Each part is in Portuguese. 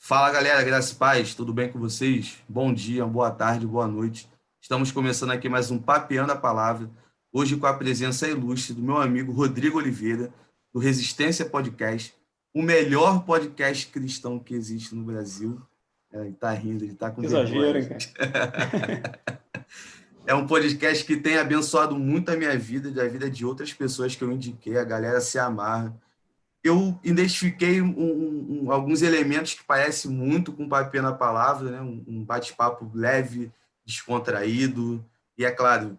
Fala galera, graças e paz, tudo bem com vocês? Bom dia, boa tarde, boa noite. Estamos começando aqui mais um Papeando a Palavra, hoje com a presença ilustre do meu amigo Rodrigo Oliveira, do Resistência Podcast, o melhor podcast cristão que existe no Brasil. Ele está rindo, ele está com Que exagero, vergonha. hein, cara? É um podcast que tem abençoado muito a minha vida e a vida de outras pessoas que eu indiquei, a galera se amarra. Eu identifiquei alguns elementos que parecem muito com Papel na Palavra, né? Um bate-papo leve, descontraído. E, é claro,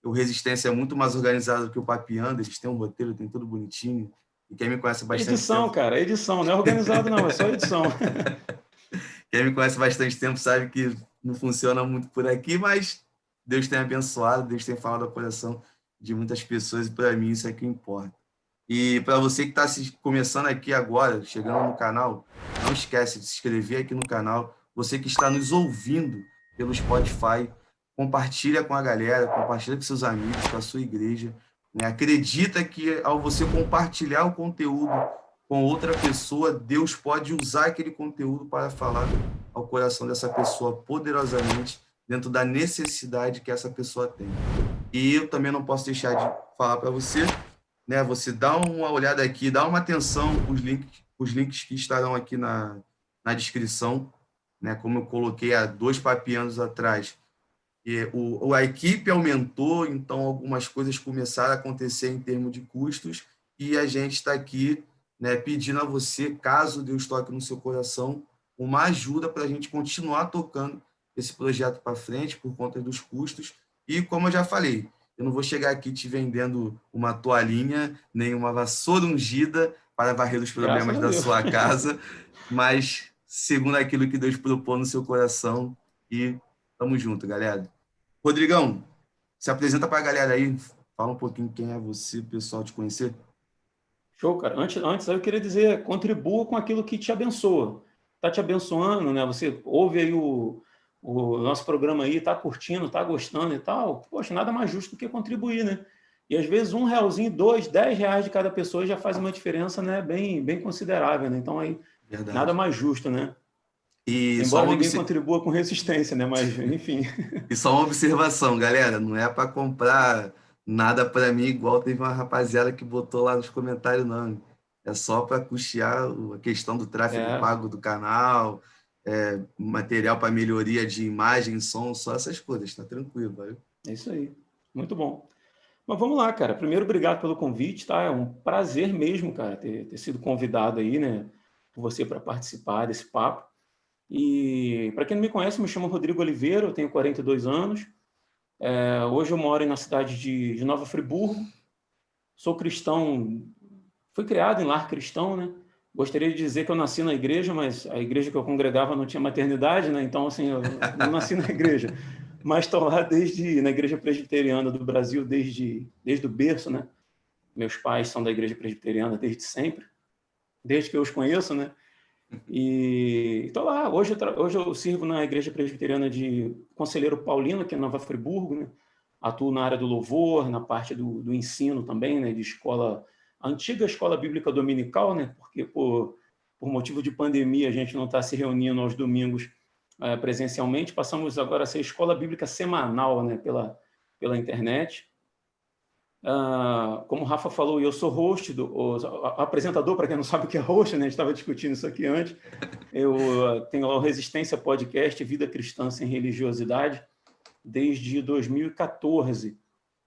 o Resistência é muito mais organizado que o Papeando, eles têm um roteiro, tem tudo bonitinho. E quem me conhece há bastante Edição, tempo, cara, edição. Não é organizado, não, é só edição. quem me conhece há bastante tempo sabe que não funciona muito por aqui, mas Deus tem abençoado, Deus tem falado ao coração de muitas pessoas e para mim isso é que importa. E para você que está começando aqui agora, chegando no canal, não esquece de se inscrever aqui no canal. Você que está nos ouvindo pelo Spotify, compartilha com a galera, compartilha com seus amigos, com a sua igreja. Né? Acredita que ao você compartilhar o conteúdo com outra pessoa, Deus pode usar aquele conteúdo para falar ao coração dessa pessoa poderosamente dentro da necessidade que essa pessoa tem. E eu também não posso deixar de falar para você, né? Você dá uma olhada aqui, dá uma atenção os links que estarão aqui na descrição, né? Como eu coloquei há 2 papianos atrás. E a equipe aumentou, então algumas coisas começaram a acontecer em termos de custos e a gente está aqui, né, pedindo a você, caso Deus toque no seu coração, uma ajuda para a gente continuar tocando esse projeto para frente por conta dos custos. E como eu já falei, eu não vou chegar aqui te vendendo uma toalhinha, nem uma vassoura ungida para varrer os Graças problemas a da Deus. sua casa, mas segundo aquilo que Deus propôs no seu coração. E tamo junto, galera. Rodrigão, se apresenta para a galera aí, fala um pouquinho quem é você, o pessoal te conhecer. Show, cara. Antes eu queria dizer, contribua com aquilo que te abençoa. Está te abençoando, né? Você ouve aí o nosso programa aí, está curtindo, está gostando e tal. Poxa, nada mais justo do que contribuir, né? E às vezes R$1, R$2, R$10 de cada pessoa já faz uma diferença, né? Bem considerável, né? Então aí, nada Verdade. mais justo, né? E só Embora uma, ninguém contribua com resistência, né? Mas, enfim. e só uma observação, galera, não é para comprar nada para mim, igual teve uma rapaziada que botou lá nos comentários, não. É só para custear a questão do tráfego É, pago do canal, material para melhoria de imagem, som, só essas coisas, tá tranquilo, valeu? é isso aí. Muito bom. Mas vamos lá, cara. Primeiro, obrigado pelo convite, tá? É um prazer mesmo, cara, ter sido convidado aí, né, por você para participar desse papo. E para quem não me conhece, me chamo Rodrigo Oliveira, eu tenho 42 anos. Hoje eu moro na cidade de Nova Friburgo. Sou cristão, fui criado em lar cristão, né? Gostaria de dizer que eu nasci na igreja, mas a igreja que eu congregava não tinha maternidade, né? Então, assim, eu não nasci na igreja. Mas estou lá na Igreja Presbiteriana do Brasil desde o berço, né? Meus pais são da Igreja Presbiteriana desde sempre, desde que eu os conheço, né? E estou lá. Hoje eu sirvo na Igreja Presbiteriana de Conselheiro Paulino, aqui em Nova Friburgo, né? Atuo na área do louvor, na parte do ensino também, né? De escola, a antiga escola bíblica dominical, né? Porque por motivo de pandemia a gente não está se reunindo aos domingos presencialmente. Passamos agora a ser escola bíblica semanal, né? Pela internet. Como o Rafa falou, eu sou host, apresentador, para quem não sabe o que é host, né? A gente estava discutindo isso aqui antes. Eu tenho lá o Resistência Podcast, Vida Cristã Sem Religiosidade, desde 2014,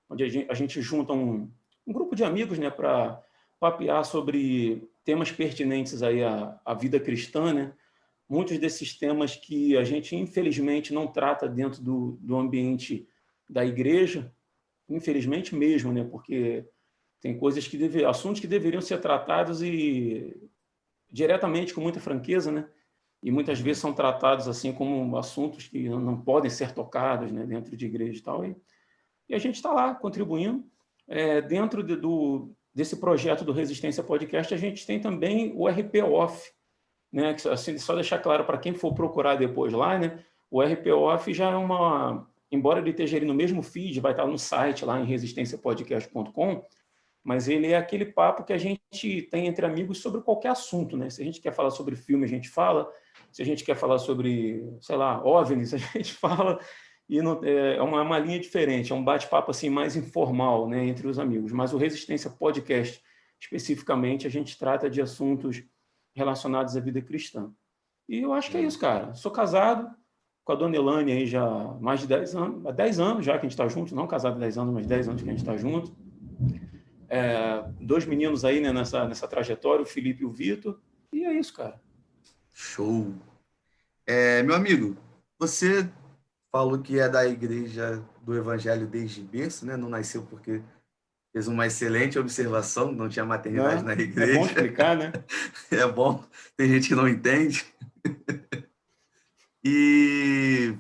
onde a gente junta um grupo de amigos, né, para papear sobre temas pertinentes aí à vida cristã, né? Muitos desses temas que a gente, infelizmente, não trata dentro do ambiente da igreja, infelizmente mesmo, né? Porque tem assuntos que deveriam ser tratados e diretamente com muita franqueza, né? E muitas vezes são tratados assim como assuntos que não podem ser tocados, né? Dentro de igreja e tal. E a gente está lá contribuindo. Dentro desse projeto do Resistência Podcast, a gente tem também o RP Off, né? Que, assim, só deixar claro para quem for procurar depois lá, né? O RP Off já é embora ele esteja ali no mesmo feed, vai estar no site lá em resistenciapodcast.com, mas ele é aquele papo que a gente tem entre amigos sobre qualquer assunto, né? Se a gente quer falar sobre filme, a gente fala. Se a gente quer falar sobre, sei lá, OVNIs, a gente fala, e não, é uma linha diferente, é um bate-papo assim, mais informal, né, entre os amigos. Mas o Resistência Podcast, especificamente, a gente trata de assuntos relacionados à vida cristã. E eu acho que é isso, cara. Sou casado com a dona Elane aí já há mais de 10 anos, há 10 anos já que a gente está junto, não casado há 10 anos, mas 10 anos que a gente está junto. Dois meninos aí, né, nessa trajetória, o Felipe e o Vitor. E é isso, cara. Show. Meu amigo, você falou que é da igreja do Evangelho desde berço, né? Não nasceu porque fez uma excelente observação, não tinha maternidade na Não, é bom igreja. explicar, né? É bom, tem gente que não entende. E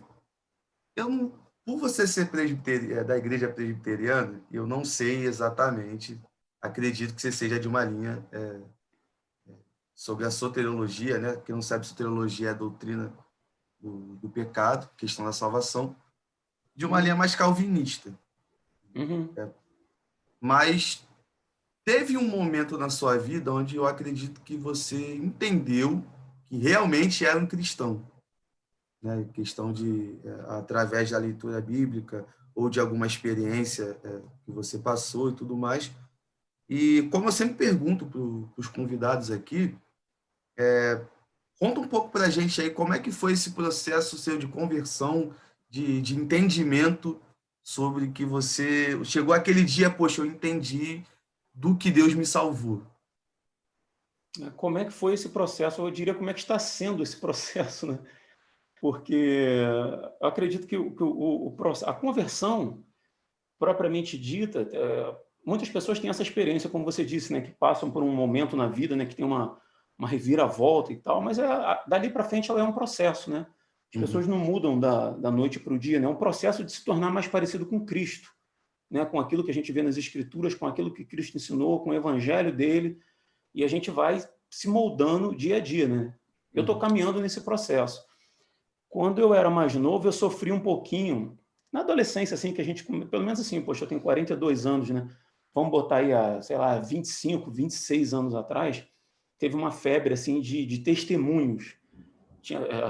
eu não, por você ser da igreja presbiteriana, eu não sei exatamente, acredito que você seja de uma linha sobre a soteriologia, né? Quem não sabe, soteriologia é a doutrina do pecado, questão da salvação, de uma linha mais calvinista. Uhum. Mas teve um momento na sua vida onde eu acredito que você entendeu que realmente era um cristão, né? Questão de, através da leitura bíblica ou de alguma experiência que você passou e tudo mais. E como eu sempre pergunto para os convidados aqui, conta um pouco para a gente aí como é que foi esse processo seu de conversão, de entendimento sobre que você chegou aquele dia, poxa, eu entendi do que Deus me salvou. Como é que foi esse processo? Eu diria como é que está sendo esse processo, né? Porque eu acredito que, a conversão propriamente dita, muitas pessoas têm essa experiência, como você disse, né, que passam por um momento na vida, né, que tem uma reviravolta e tal, mas dali para frente ela é um processo, né? As Uhum, pessoas não mudam da noite para o dia, né? É um processo de se tornar mais parecido com Cristo, né? Com aquilo que a gente vê nas Escrituras, com aquilo que Cristo ensinou, com o Evangelho dele, e a gente vai se moldando dia a dia, né? Eu estou uhum, caminhando nesse processo. Quando eu era mais novo, eu sofri um pouquinho, na adolescência, assim, que a gente, pelo menos assim, poxa, eu tenho 42 anos, né? Vamos botar aí, sei lá, 25, 26 anos atrás, teve uma febre, assim, de testemunhos.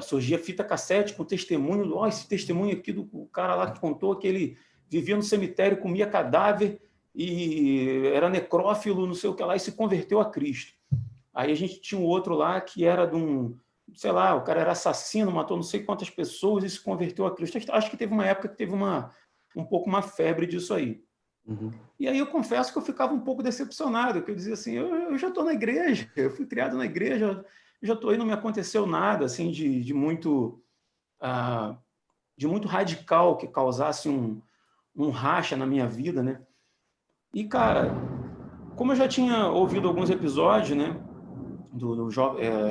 Surgia fita cassete com testemunho, esse testemunho aqui do cara lá que contou que ele vivia no cemitério, comia cadáver e era necrófilo, não sei o que lá, e se converteu a Cristo. Aí a gente tinha um outro lá que era de um, sei lá, o cara era assassino, matou não sei quantas pessoas e se converteu a Cristo. Acho que teve uma época que teve um pouco uma febre disso aí. uhum, E aí eu confesso que eu ficava um pouco decepcionado, que eu dizia assim, eu já estou na igreja, eu fui criado na igreja, eu já estou aí, não me aconteceu nada assim uh, de muito radical que causasse um racha na minha vida, né? E, cara, como eu já tinha ouvido alguns episódios, né,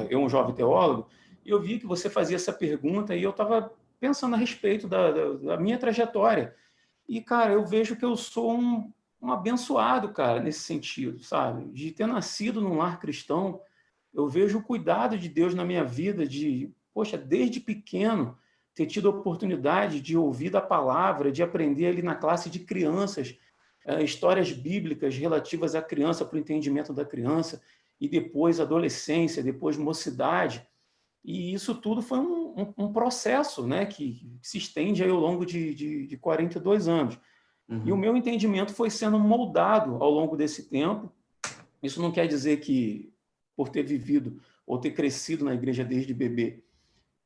Eu, um jovem teólogo, e eu vi que você fazia essa pergunta e eu estava pensando a respeito da minha trajetória. E, cara, eu vejo que eu sou um abençoado, cara, nesse sentido, sabe? De ter nascido num lar cristão, eu vejo o cuidado de Deus na minha vida, poxa, desde pequeno, ter tido a oportunidade de ouvir da palavra, de aprender ali na classe de crianças, histórias bíblicas relativas à criança, para o entendimento da criança, e depois adolescência, depois mocidade. E isso tudo foi um processo, né, que se estende aí ao longo de 42 anos. E o uhum, meu entendimento foi sendo moldado ao longo desse tempo. Isso não quer dizer que, por ter vivido ou ter crescido na igreja desde bebê,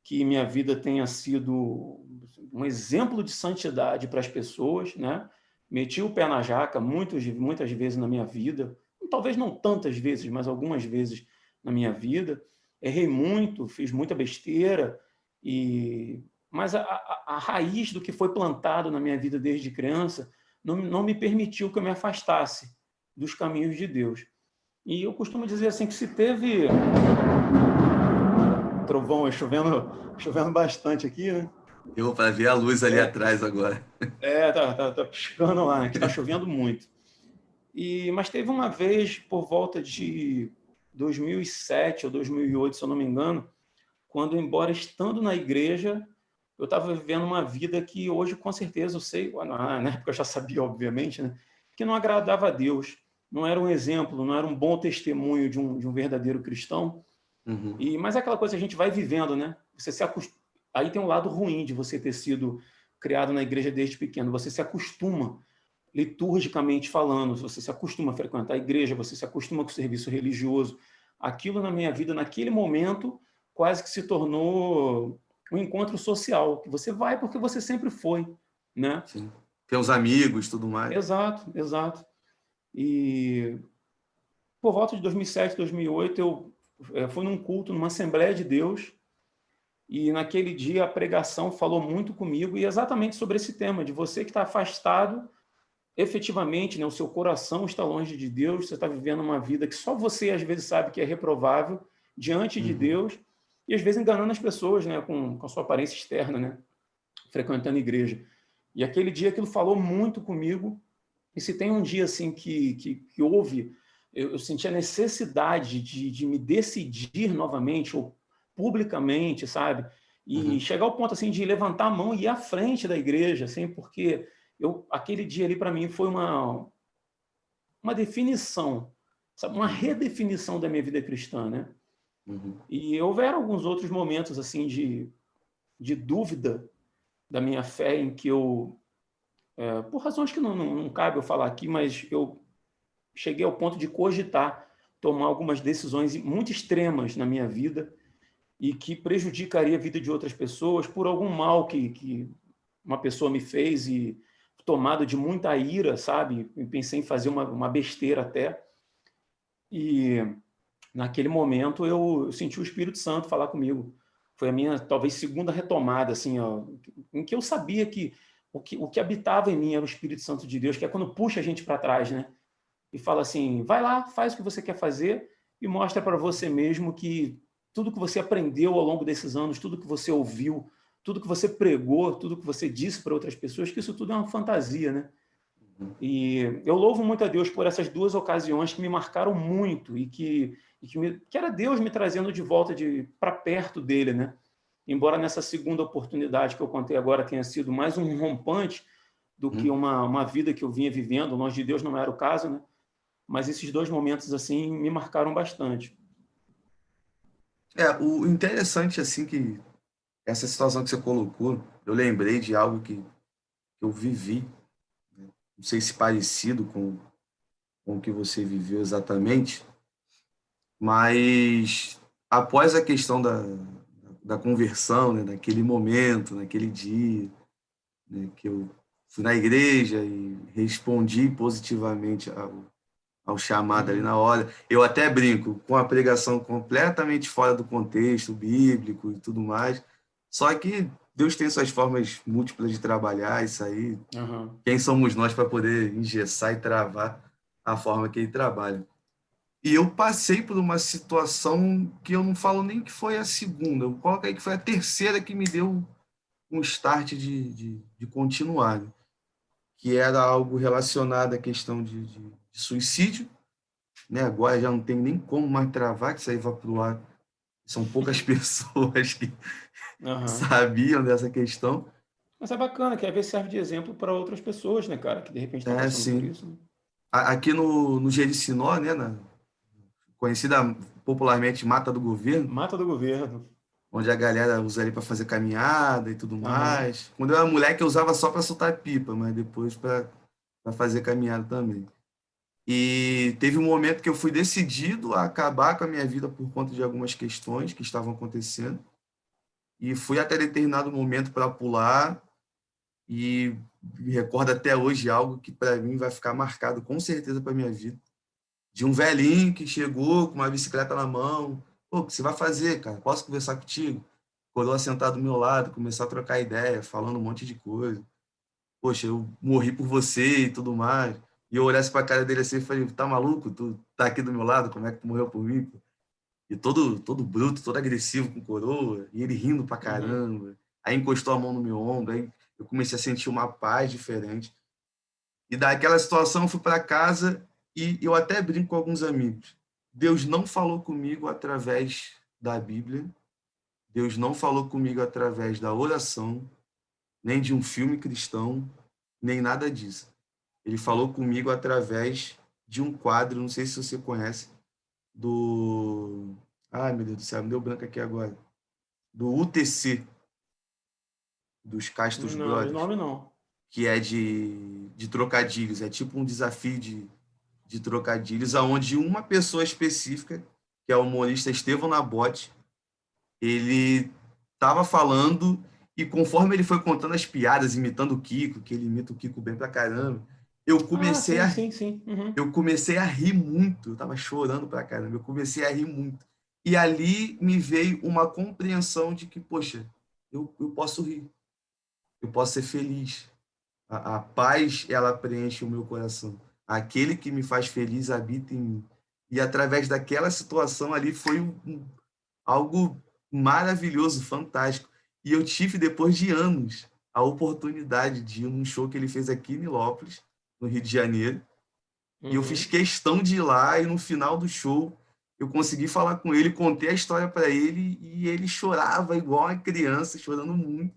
que minha vida tenha sido um exemplo de santidade para as pessoas, né? Meti o pé na jaca muitas vezes na minha vida, talvez não tantas vezes, mas algumas vezes na minha vida. Errei muito, fiz muita besteira, mas a raiz do que foi plantado na minha vida desde criança não me permitiu que eu me afastasse dos caminhos de Deus. E eu costumo dizer assim que se teve trovão, chovendo bastante aqui, né? eu para ver a luz ali É, atrás agora. tá piscando lá, que está chovendo muito. Mas teve uma vez, por volta de 2007 ou 2008, se eu não me engano, quando, embora estando na igreja, eu estava vivendo uma vida que hoje, com certeza, eu sei, na época eu já sabia, obviamente, né, que não agradava a Deus, não era um exemplo, não era um bom testemunho de um verdadeiro cristão. Uhum. Mas é aquela coisa que a gente vai vivendo, né? Você se acost... Aí tem um lado ruim de você ter sido criado na igreja desde pequeno. Você se acostuma, liturgicamente falando, você se acostuma a frequentar a igreja, você se acostuma com o serviço religioso. Aquilo na minha vida, naquele momento, quase que se tornou um encontro social, que você vai porque você sempre foi, né? Sim. Tem os amigos, tudo mais. Exato, exato. E por volta de 2007, 2008, eu fui num culto, numa Assembleia de Deus, e naquele dia a pregação falou muito comigo, e exatamente sobre esse tema, de você que está afastado, efetivamente, né, o seu coração está longe de Deus, você está vivendo uma vida que só você às vezes sabe que é reprovável diante de Uhum. Deus, e às vezes enganando as pessoas, né, com a sua aparência externa, né, frequentando a igreja. E aquele dia aquilo falou muito comigo, e se tem um dia assim que houve, eu senti a necessidade de me decidir novamente, ou publicamente, sabe? E Uhum. chegar ao ponto assim de levantar a mão e ir à frente da igreja, assim, porque aquele dia ali para mim foi uma definição, sabe? Uma Uhum. redefinição da minha vida cristã, né? Uhum. E houveram alguns outros momentos assim de dúvida da minha fé em que por razões que não cabe eu falar aqui, mas eu cheguei ao ponto de cogitar tomar algumas decisões muito extremas na minha vida e que prejudicaria a vida de outras pessoas por algum mal que uma pessoa me fez, e tomado de muita ira, sabe? Eu pensei em fazer uma besteira até. E naquele momento eu senti o Espírito Santo falar comigo. Foi a minha, talvez, segunda retomada, assim, ó, em que eu sabia que o que habitava em mim era o Espírito Santo de Deus, que é quando puxa a gente para trás, né? E fala assim: vai lá, faz o que você quer fazer e mostra para você mesmo que tudo que você aprendeu ao longo desses anos, tudo que você ouviu, tudo que você pregou, tudo que você disse para outras pessoas, que isso tudo é uma fantasia, né? E eu louvo muito a Deus por essas duas ocasiões que me marcaram muito que era Deus me trazendo de volta para perto dele, né? Embora nessa segunda oportunidade que eu contei agora tenha sido mais um rompante do que Uhum. uma vida que eu vinha vivendo, longe de Deus não era o caso, né? Mas esses dois momentos assim me marcaram bastante. O interessante, assim, que essa situação que você colocou, eu lembrei de algo que eu vivi, não sei se parecido com o que você viveu exatamente, mas após a questão da conversão, né, naquele momento, naquele dia, né, que eu fui na igreja e respondi positivamente ao chamado ali na Uhum, hora. Eu até brinco com a pregação completamente fora do contexto bíblico e tudo mais. Só que Deus tem suas formas múltiplas de trabalhar isso aí. uhum, Quem somos nós para poder engessar e travar a forma que ele trabalha? E eu passei por uma situação que eu não falo nem que foi a segunda, eu coloco aí que foi a terceira que me deu um start de continuar, né? Que era algo relacionado à questão de suicídio, né? Agora já não tem nem como mais travar, que isso aí vai para o ar. São poucas pessoas que uhum. sabiam dessa questão. Mas é bacana, que às vezes serve de exemplo para outras pessoas, né, cara, que de repente estão É, passando por sim. isso, né? Aqui no Jericinó, né, conhecida popularmente Mata do Governo, Mata do governo. onde a galera usa ali para fazer caminhada e tudo Aham, mais. Quando eu era moleque, eu usava só para soltar pipa, mas depois para fazer caminhada também. E teve um momento que eu fui decidido a acabar com a minha vida por conta de algumas questões que estavam acontecendo. E fui até determinado momento para pular, e me recordo até hoje algo que para mim vai ficar marcado com certeza para minha vida. De um velhinho que chegou com uma bicicleta na mão. Pô, o que você vai fazer, cara? Posso conversar contigo? Coroa sentado do meu lado, começou a trocar ideia, falando um monte de coisa. Poxa, eu morri por você e tudo mais. E eu olhasse para a cara dele assim e falei: tá maluco? Tu tá aqui do meu lado? Como é que tu morreu por mim? Pô? E todo bruto, todo agressivo com coroa, e ele rindo pra uhum, caramba. Aí encostou a mão no meu ombro, aí eu comecei a sentir uma paz diferente. E daquela situação eu fui para casa e eu até brinco com alguns amigos. Deus não falou comigo através da Bíblia, Deus não falou comigo através da oração, nem de um filme cristão, nem nada disso. Ele falou comigo através de um quadro, não sei se você conhece, do Ai, meu Deus do céu, me deu branco aqui agora. Do UTC, dos Castros Não, de Brothers, nome não. que é de trocadilhos. É tipo um desafio de trocadilhos, aonde uma pessoa específica, que é o humorista Estevão Nabote, ele estava falando e conforme ele foi contando as piadas, imitando o Kiko, que ele imita o Kiko bem pra caramba, eu Ah, comecei sim, a, sim, sim. Uhum. eu comecei a rir muito. Eu tava chorando pra caramba, eu comecei a rir muito. E ali me veio uma compreensão de que, poxa, eu posso rir, eu posso ser feliz. A paz, ela preenche o meu coração. Aquele que me faz feliz habita em mim. E através daquela situação ali foi algo maravilhoso, fantástico. E eu tive, depois de anos, a oportunidade de ir num show que ele fez aqui em Nilópolis, no Rio de Janeiro. E eu fiz Uhum. questão de ir lá, e no final do show eu consegui falar com ele, contei a história para ele, e ele chorava igual uma criança, chorando muito.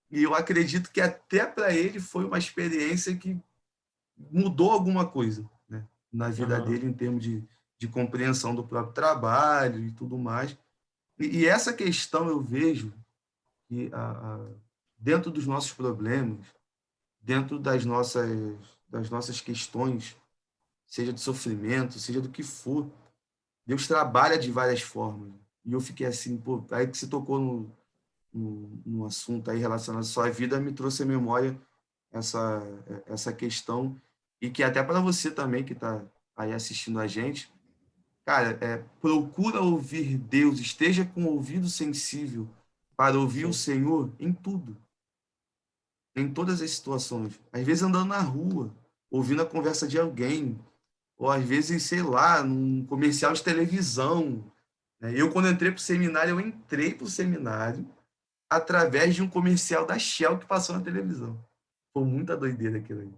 E eu acredito que até para ele foi uma experiência que mudou alguma coisa, né, na vida Aham. dele, em termos de compreensão do próprio trabalho e tudo mais. E essa questão eu vejo que dentro dos nossos problemas, dentro das nossas questões, seja de sofrimento, seja do que for, Deus trabalha de várias formas. E eu fiquei assim, pô, aí que você tocou no assunto aí relacionado à sua vida, me trouxe à memória essa, essa questão, e que até para você também que está aí assistindo a gente, cara, procura ouvir Deus, esteja com o ouvido sensível para ouvir o Sim. Senhor em tudo, em todas as situações. Às vezes andando na rua, ouvindo a conversa de alguém, ou às vezes, sei lá, num comercial de televisão, né? Eu, quando entrei para o seminário, eu entrei para o seminário através de um comercial da Shell que passou na televisão. Foi muita doideira aquilo aí.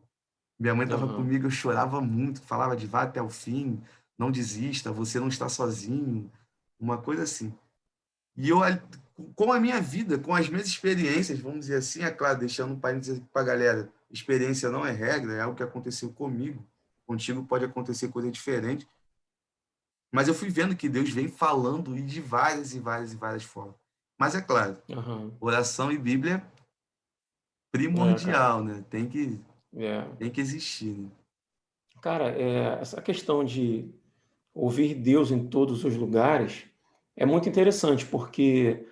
Minha mãe estava Aham. comigo, eu chorava muito, falava de vá até o fim, não desista, você não está sozinho, uma coisa assim. E eu, com a minha vida, com as minhas experiências, vamos dizer assim, é claro, deixando um parênteses para a galera, experiência não é regra, é algo que aconteceu comigo, contigo pode acontecer coisa diferente, mas eu fui vendo que Deus vem falando e de várias e várias e várias formas. Mas é claro, Aham. oração e Bíblia é É, cara. primordial, né? É. Tem que existir, né? Cara, essa questão de ouvir Deus em todos os lugares é muito interessante, porque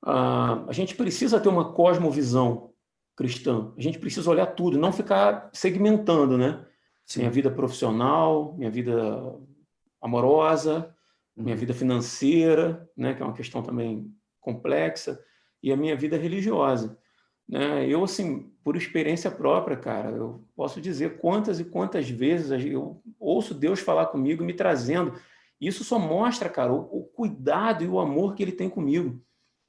a gente precisa ter uma cosmovisão cristã. A gente precisa olhar tudo, não ficar segmentando, né? Minha Sim. vida profissional, minha vida amorosa, minha Uhum. vida financeira, né? Que é uma questão também complexa, e a minha vida religiosa. Né? Eu, assim, por experiência própria, cara, eu posso dizer quantas e quantas vezes eu ouço Deus falar comigo, me trazendo. Isso só mostra, cara, o cuidado e o amor que Ele tem comigo.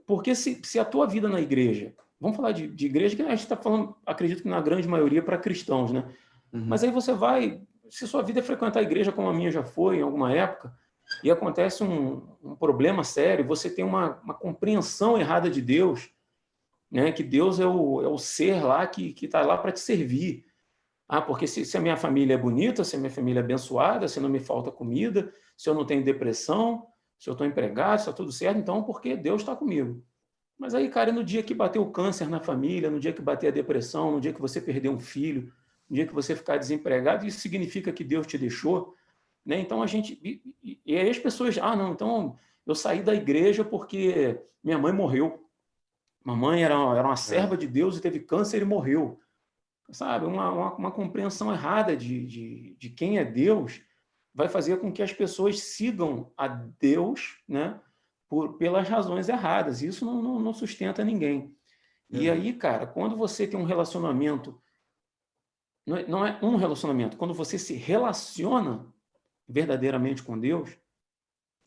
Porque se a tua vida na igreja, vamos falar de igreja, que a gente está falando, acredito que na grande maioria para cristãos, né? Mas Uhum. aí você vai, se sua vida é frequentar a igreja como a minha já foi em alguma época, e acontece um problema sério, você tem uma compreensão errada de Deus, né? Que Deus é o ser lá que está lá para te servir. Ah, porque se a minha família é bonita, se a minha família é abençoada, se não me falta comida, se eu não tenho depressão, se eu estou empregado, se está tudo certo, então porque Deus está comigo. Mas aí, cara, no dia que bater o câncer na família, no dia que bater a depressão, no dia que você perder um filho, no dia que você ficar desempregado, isso significa que Deus te deixou, né? Então a gente e aí as pessoas, não, então eu saí da igreja porque minha mãe morreu. Mamãe era uma serva É. de Deus e teve câncer e morreu. Sabe? Uma compreensão errada de quem é Deus vai fazer com que as pessoas sigam a Deus, né? Pelas razões erradas. Isso não sustenta ninguém. E Verdade. aí, cara, quando você tem um relacionamento, não é um relacionamento, quando você se relaciona verdadeiramente com Deus,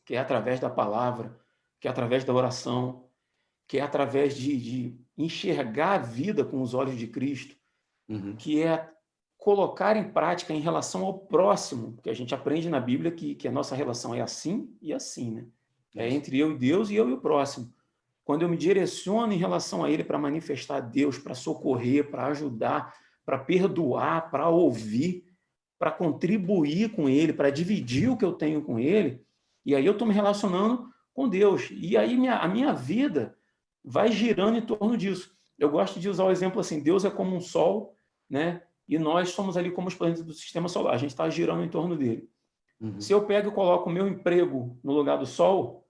que é através da palavra, que é através da oração, que é através de enxergar a vida com os olhos de Cristo, Uhum. que é colocar em prática em relação ao próximo, que a gente aprende na Bíblia que a nossa relação é assim e assim, né? É Isso. entre eu e Deus e eu e o próximo. Quando eu me direciono em relação a Ele para manifestar Deus, para socorrer, para ajudar, para perdoar, para ouvir, para contribuir com Ele, para dividir o que eu tenho com Ele, e aí eu estou me relacionando com Deus. E aí a minha vida vai girando em torno disso. Eu gosto de usar o exemplo assim, Deus é como um sol, né? E nós somos ali como os planetas do sistema solar, a gente está girando em torno dele. Se eu pego e coloco o meu emprego no lugar do sol,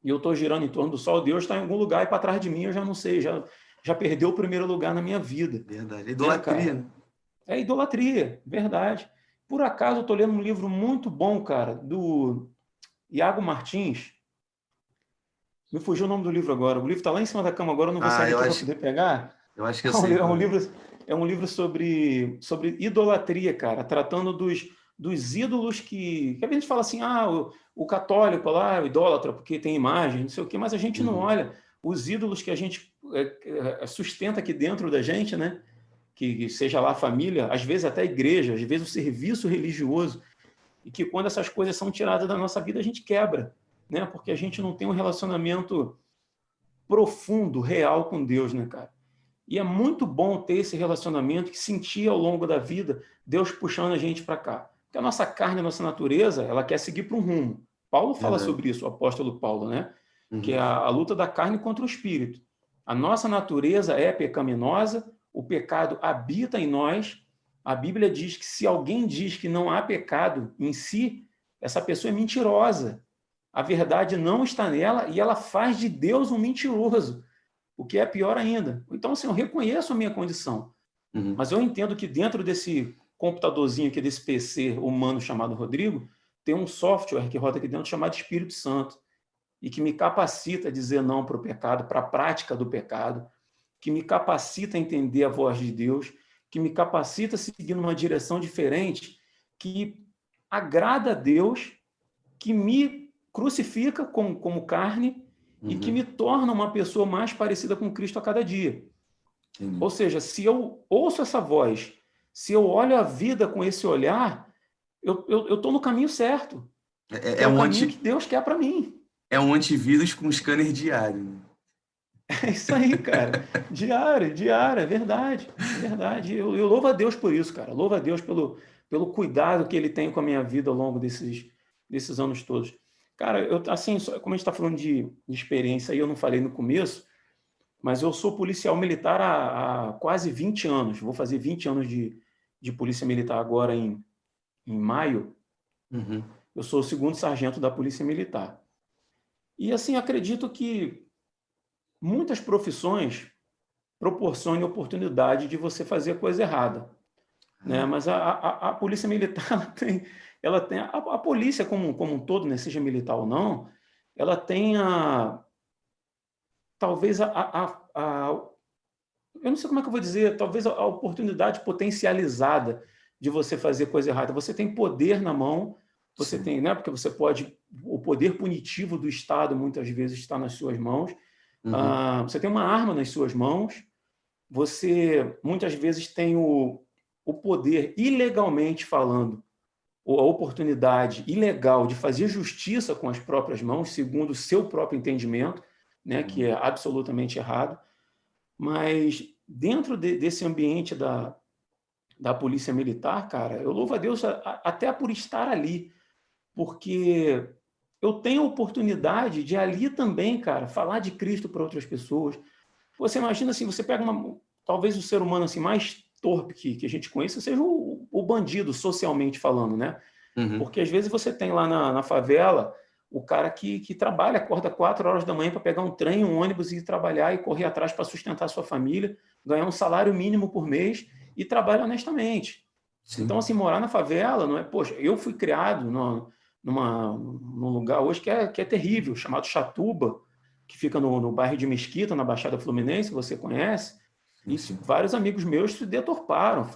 e eu estou girando em torno do sol, Deus está em algum lugar e para trás de mim eu já não sei, já perdeu o primeiro lugar na minha vida. Verdade. Né, Idolatria, cara? né? É idolatria, verdade. Por acaso eu estou lendo um livro muito bom, cara, do Iago Martins. Me fugiu o nome do livro agora. O livro está lá em cima da cama agora, eu não vou sair Eu daqui para acho, poder pegar. eu acho que eu sei É um qual é. livro, é um livro sobre idolatria, cara, tratando dos ídolos que a gente fala assim, o católico lá, o idólatra, porque tem imagem, não sei o quê, mas a gente não olha os ídolos que a gente sustenta aqui dentro da gente, né? Que seja lá a família, às vezes até a igreja, às vezes o serviço religioso, e que quando essas coisas são tiradas da nossa vida, a gente quebra, né? Porque a gente não tem um relacionamento profundo, real com Deus, né, cara? E é muito bom ter esse relacionamento que sentir ao longo da vida Deus puxando a gente para cá. Porque a nossa carne, a nossa natureza, ela quer seguir para um rumo. Paulo fala Verdade. sobre isso, o apóstolo Paulo, né? Que é Uhum. a luta da carne contra o espírito. A nossa natureza é pecaminosa, o pecado habita em nós. A Bíblia diz que se alguém diz que não há pecado em si, essa pessoa é mentirosa. A verdade não está nela e ela faz de Deus um mentiroso, o que é pior ainda. Então, assim, eu reconheço a minha condição, Uhum. mas eu entendo que dentro desse computadorzinho aqui, desse PC humano chamado Rodrigo, tem um software que roda aqui dentro chamado Espírito Santo e que me capacita a dizer não para o pecado, para a prática do pecado, que me capacita a entender a voz de Deus, que me capacita a seguir numa direção diferente, que agrada a Deus, que me crucifica como carne e que Uhum. me torna uma pessoa mais parecida com Cristo a cada dia. Entendi. Ou seja, se eu ouço essa voz, se eu olho a vida com esse olhar, eu estou no caminho certo, que É, é é o um caminho que Deus quer para mim. é um antivírus com scanner diário, né? É isso aí, cara. Diário, diário, é verdade. É verdade. Eu louvo a Deus por isso, cara. Louvo a Deus pelo cuidado que Ele tem com a minha vida ao longo desses anos todos. Cara, assim, como a gente está falando de experiência aí, eu não falei no começo, mas eu sou policial militar há quase 20 anos. Vou fazer 20 anos de polícia militar agora em maio. Uhum. Eu sou o segundo sargento da polícia militar. E, assim, acredito que muitas profissões proporcione oportunidade de você fazer coisa errada, né? Mas a polícia militar ela tem a polícia como um todo, né, seja militar ou não, ela tem talvez eu não sei como é que eu vou dizer, talvez a oportunidade potencializada de você fazer coisa errada. Você tem poder na mão, você Sim. tem, né? Porque você pode, o poder punitivo do Estado muitas vezes está nas suas mãos. Uhum. Você tem uma arma nas suas mãos. Você muitas vezes tem o poder, ilegalmente falando, ou a oportunidade ilegal de fazer justiça com as próprias mãos, segundo o seu próprio entendimento, né, que Uhum. é absolutamente errado. Mas dentro desse ambiente da polícia militar, cara, eu louvo a Deus até por estar ali, porque eu tenho a oportunidade de ali também, cara, falar de Cristo para outras pessoas. Você imagina assim, você pega talvez o ser humano assim mais torpe que a gente conheça seja o bandido, socialmente falando, né? Uhum. Porque às vezes você tem lá na favela o cara que trabalha, acorda 4 horas da manhã para pegar um trem, um ônibus e ir trabalhar e correr atrás para sustentar a sua família, ganhar um salário mínimo por mês e trabalha honestamente. Então, Sim. assim, morar na favela não é. Poxa, eu fui criado num lugar hoje que é terrível, chamado Chatuba, que fica no bairro de Mesquita, na Baixada Fluminense, você conhece, Sim, e sim. vários amigos meus se deturparam,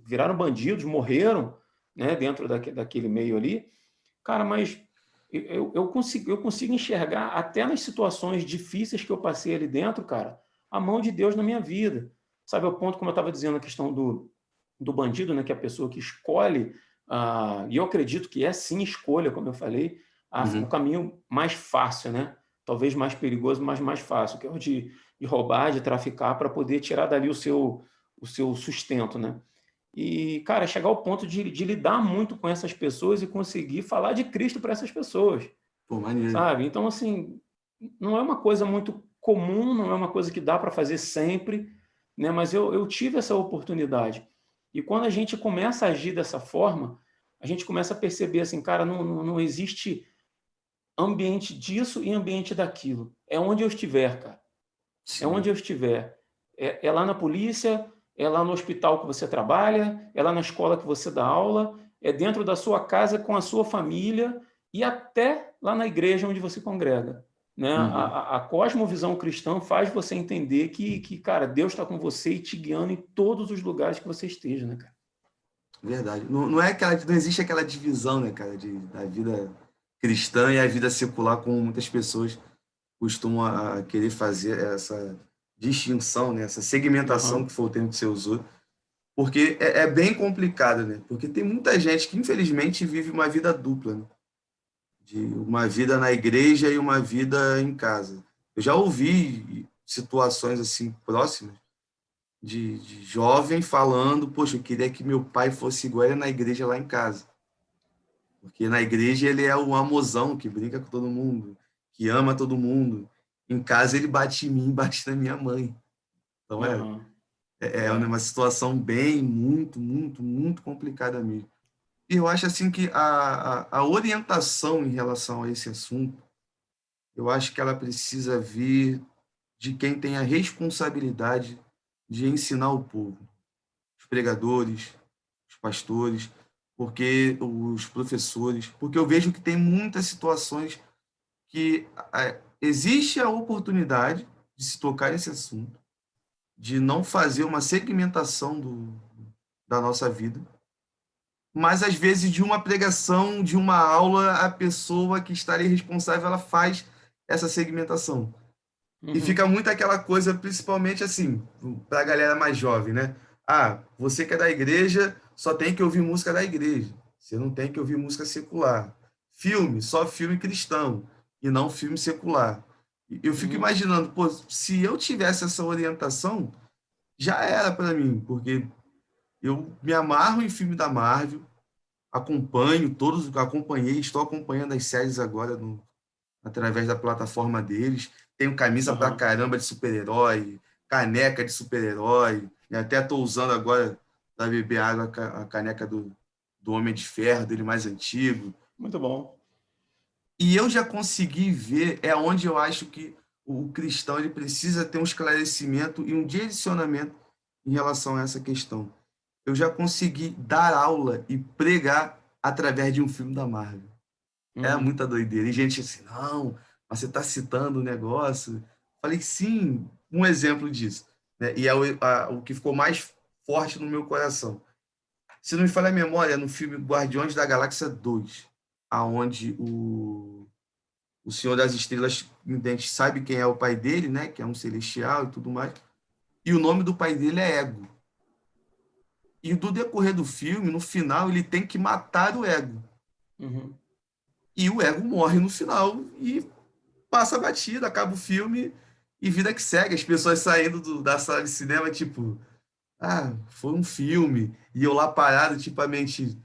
viraram bandidos, morreram, né, dentro daquele meio ali. Cara, mas eu consigo enxergar, até nas situações difíceis que eu passei ali dentro, cara, a mão de Deus na minha vida. Sabe, ao ponto, como eu estava dizendo, a questão do bandido, né, que é a pessoa que escolhe, e eu acredito que é sim escolha, como eu falei, o Uhum. caminho mais fácil, né? Talvez mais perigoso, mas mais fácil, que é o de roubar, de traficar, para poder tirar dali o seu sustento, né? E, cara, chegar ao ponto de lidar muito com essas pessoas e conseguir falar de Cristo para essas pessoas. Pô, maneiro. sabe? Então, assim, não é uma coisa muito comum, não é uma coisa que dá para fazer sempre, né? Mas eu tive essa oportunidade. E quando a gente começa a agir dessa forma, a gente começa a perceber assim, cara, não existe ambiente disso e ambiente daquilo. É onde eu estiver, cara. É onde Sim. eu estiver. É lá na polícia, é lá no hospital que você trabalha, é lá na escola que você dá aula, é dentro da sua casa com a sua família e até lá na igreja onde você congrega. Né? Uhum. A cosmovisão cristã faz você entender que cara, Deus está com você e te guiando em todos os lugares que você esteja, né, cara? Verdade. Não é aquela, não existe aquela divisão, né, cara, da vida cristã e a vida secular, como muitas pessoas costumam a querer fazer essa distinção, né, essa segmentação, Aham, que foi o termo que você usou, porque é bem complicado, né? Porque tem muita gente que, infelizmente, vive uma vida dupla, né? De uma vida na igreja e uma vida em casa. Eu já ouvi situações assim próximas de jovem falando, poxa, eu queria que meu pai fosse igual ele na igreja lá em casa. Porque na igreja ele é o amozão que brinca com todo mundo, que ama todo mundo. Em casa ele bate em mim, bate na minha mãe. Então aham, é é, uma situação bem, muito, muito, muito complicada mesmo. E eu acho assim que a orientação em relação a esse assunto, eu acho que ela precisa vir de quem tem a responsabilidade de ensinar o povo, os pregadores, os pastores, porque os professores, porque eu vejo que tem muitas situações que existe a oportunidade de se tocar nesse assunto, de não fazer uma segmentação da nossa vida, mas às vezes de uma pregação, de uma aula, a pessoa que estaria responsável, ela faz essa segmentação. E fica uhum, muito aquela coisa, principalmente assim, para a galera mais jovem, né? Ah, você que é da igreja, só tem que ouvir música da igreja. Você não tem que ouvir música secular. Filme, só filme cristão, e não filme secular. E eu fico uhum, imaginando, pô, se eu tivesse essa orientação, já era para mim, porque eu me amarro em filme da Marvel, acompanho todos, acompanhei, estou acompanhando as séries agora através da plataforma deles. Tenho camisa pra aham. caramba de super-herói, caneca de super-herói, e até estou usando agora para beber água a caneca do Homem de Ferro, dele mais antigo. Muito bom. E eu já consegui ver, é onde eu acho que o cristão ele precisa ter um esclarecimento e um direcionamento em relação a essa questão. Eu já consegui dar aula e pregar através de um filme da Marvel. É Uhum, muita doideira. E gente assim, não, mas você está citando o negócio. Falei, sim, um exemplo disso. Né? E é o que ficou mais forte no meu coração. Se não me falha a memória, é no filme Guardiões da Galáxia 2, aonde o Senhor das Estrelas a gente sabe quem é o pai dele, né? Que é um celestial e tudo mais. E o nome do pai dele é Ego. E do decorrer do filme, no final, ele tem que matar o Ego. uhum, E o Ego morre no final e passa a batida, acaba o filme e vida que segue. As pessoas saindo da sala de cinema, tipo, ah, foi um filme. E eu lá parado, tipo, a mente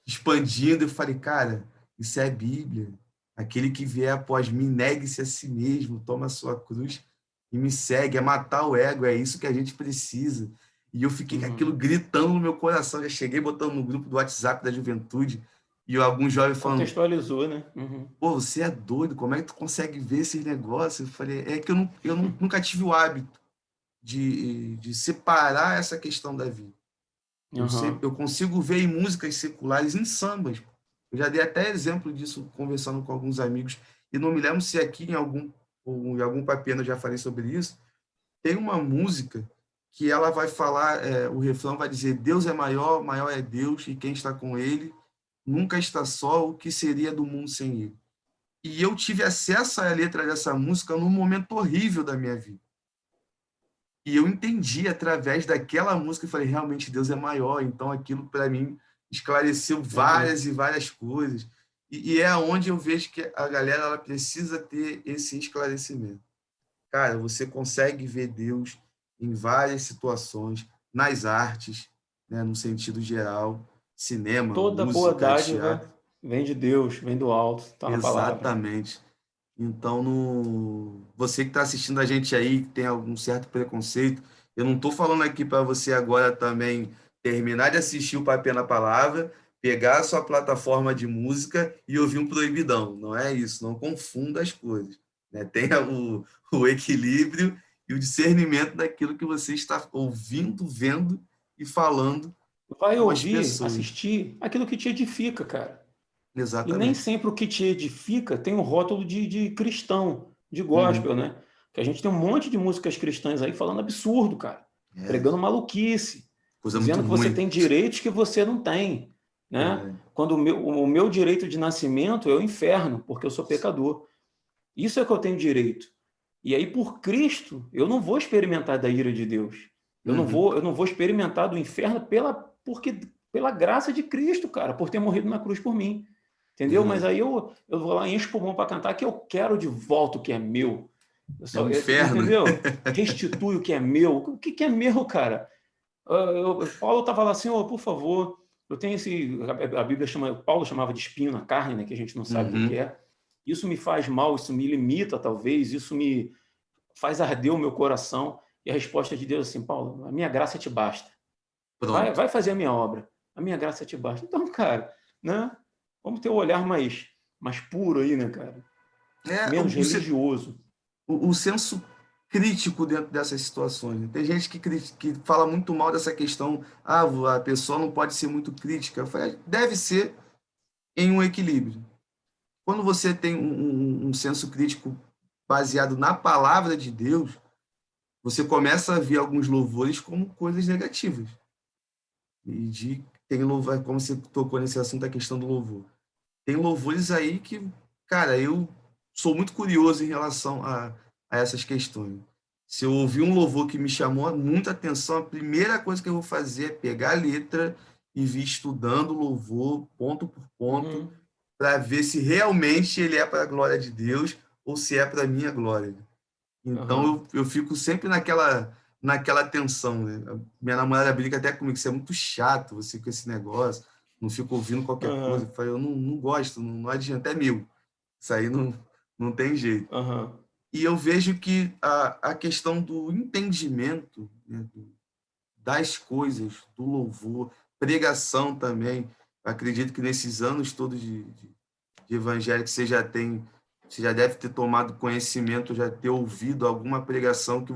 expandindo. Eu falei, cara, isso é Bíblia. Aquele que vier após mim, negue-se a si mesmo, toma a sua cruz e me segue. É matar o ego, é isso que a gente precisa. E eu fiquei com aquilo uhum. gritando no meu coração. Já cheguei botando no grupo do WhatsApp da juventude e alguns jovens falando, Contextualizou, né? Uhum. pô, você é doido, como é que tu consegue ver esses negócios? Eu falei, é que nunca tive o hábito de separar essa questão da vida. Aham. Eu consigo ver em músicas seculares, em sambas. Eu já dei até exemplo disso conversando com alguns amigos, e não me lembro se aqui ou em algum papel eu já falei sobre isso. Tem uma música que ela vai falar, o refrão vai dizer: Deus é maior, maior é Deus, e quem está com ele nunca está só, o que seria do mundo sem ele? E eu tive acesso à letra dessa música num momento horrível da minha vida. E eu entendi através daquela música e falei, realmente Deus é maior. Então aquilo para mim esclareceu Aham. várias e várias coisas. E é onde eu vejo que a galera ela precisa ter esse esclarecimento. Cara, você consegue ver Deus em várias situações, nas artes, né, no sentido geral, cinema, Toda boa música, dádiva teatro. Vem de Deus, vem do alto, está na palavra. Exatamente. Então, você que está assistindo a gente aí, que tem algum certo preconceito, eu não estou falando aqui para você agora também terminar de assistir o Papel na Palavra, pegar a sua plataforma de música e ouvir um proibidão. Não é isso, não confunda as coisas. Né? Tenha o equilíbrio e o discernimento daquilo que você está ouvindo, vendo e falando Vai com as ouvir, pessoas. assistir aquilo que te edifica, cara. E nem Exatamente. sempre o que te edifica tem um rótulo de cristão, de Uhum. gospel, né? Que a gente tem um monte de músicas cristãs aí falando absurdo, cara. É, Pregando maluquice, coisa muito dizendo que você ruim. tem direitos que você não tem, né? Verdade. Quando o meu direito de nascimento é o inferno, porque eu sou pecador. Isso é que eu tenho direito. E aí, por Cristo, eu não vou experimentar da ira de Deus. Eu não Uhum. vou, eu não vou experimentar do inferno pela graça de Cristo, cara, por ter morrido na cruz por mim. Entendeu? Mas Verdade. aí eu vou lá, encho o pulmão para cantar que eu quero de volta o que é meu. É o inferno. Entendeu? Restitui o que é meu. O que é meu, cara? Paulo estava lá assim, oh, por favor, eu tenho esse. A Bíblia chama, Paulo chamava de espinho na carne, né, que a gente não sabe o que Uhum. é. Isso me faz mal, isso me limita, talvez, isso me faz arder o meu coração. E a resposta de Deus é assim, Paulo, a minha graça te basta. Vai, Pronto. vai fazer a minha obra. A minha graça te basta. Então, cara, né? Vamos ter um olhar mais puro aí, né, cara? É Menos religioso. o senso crítico dentro dessas situações. Né? Tem gente que fala muito mal dessa questão, a pessoa não pode ser muito crítica. Eu falei, deve ser em um equilíbrio. Quando você tem um senso crítico baseado na palavra de Deus, você começa a ver alguns louvores como coisas negativas. Tem louvor, como você tocou nesse assunto, a questão do louvor. Tem louvores aí que, cara, eu sou muito curioso em relação a essas questões. Se eu ouvir um louvor que me chamou muita atenção, a primeira coisa que eu vou fazer é pegar a letra e vir estudando o louvor, ponto por ponto, Uhum, para ver se realmente ele é para a glória de Deus ou se é para a minha glória. Então uhum, eu fico sempre naquela tensão. Né? Minha namorada brinca até comigo, isso é muito chato, você com esse negócio, não fico ouvindo qualquer coisa. uhum, Eu falei, eu não gosto, não adianta, é meu. Isso aí não tem jeito. uhum, E eu vejo que a questão do entendimento, né, das coisas, do louvor, pregação também. Eu acredito que nesses anos todos de evangelho que você já deve ter tomado conhecimento, já ter ouvido alguma pregação que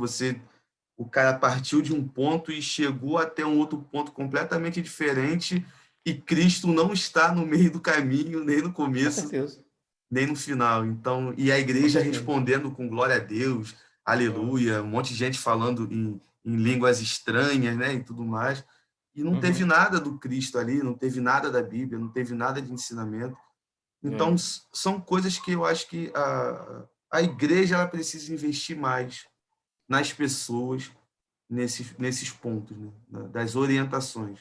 o cara partiu de um ponto e chegou até um outro ponto completamente diferente e Cristo não está no meio do caminho, nem no com começo, certeza, nem no final. Então, e a com igreja certeza. respondendo com glória a Deus, É, aleluia, um monte de gente falando em línguas estranhas, né, e tudo mais. E não teve uhum, nada do Cristo ali, não teve nada da Bíblia, não teve nada de ensinamento. Então, é, são coisas que eu acho que a igreja ela precisa investir mais nas pessoas nesses pontos, né? Das orientações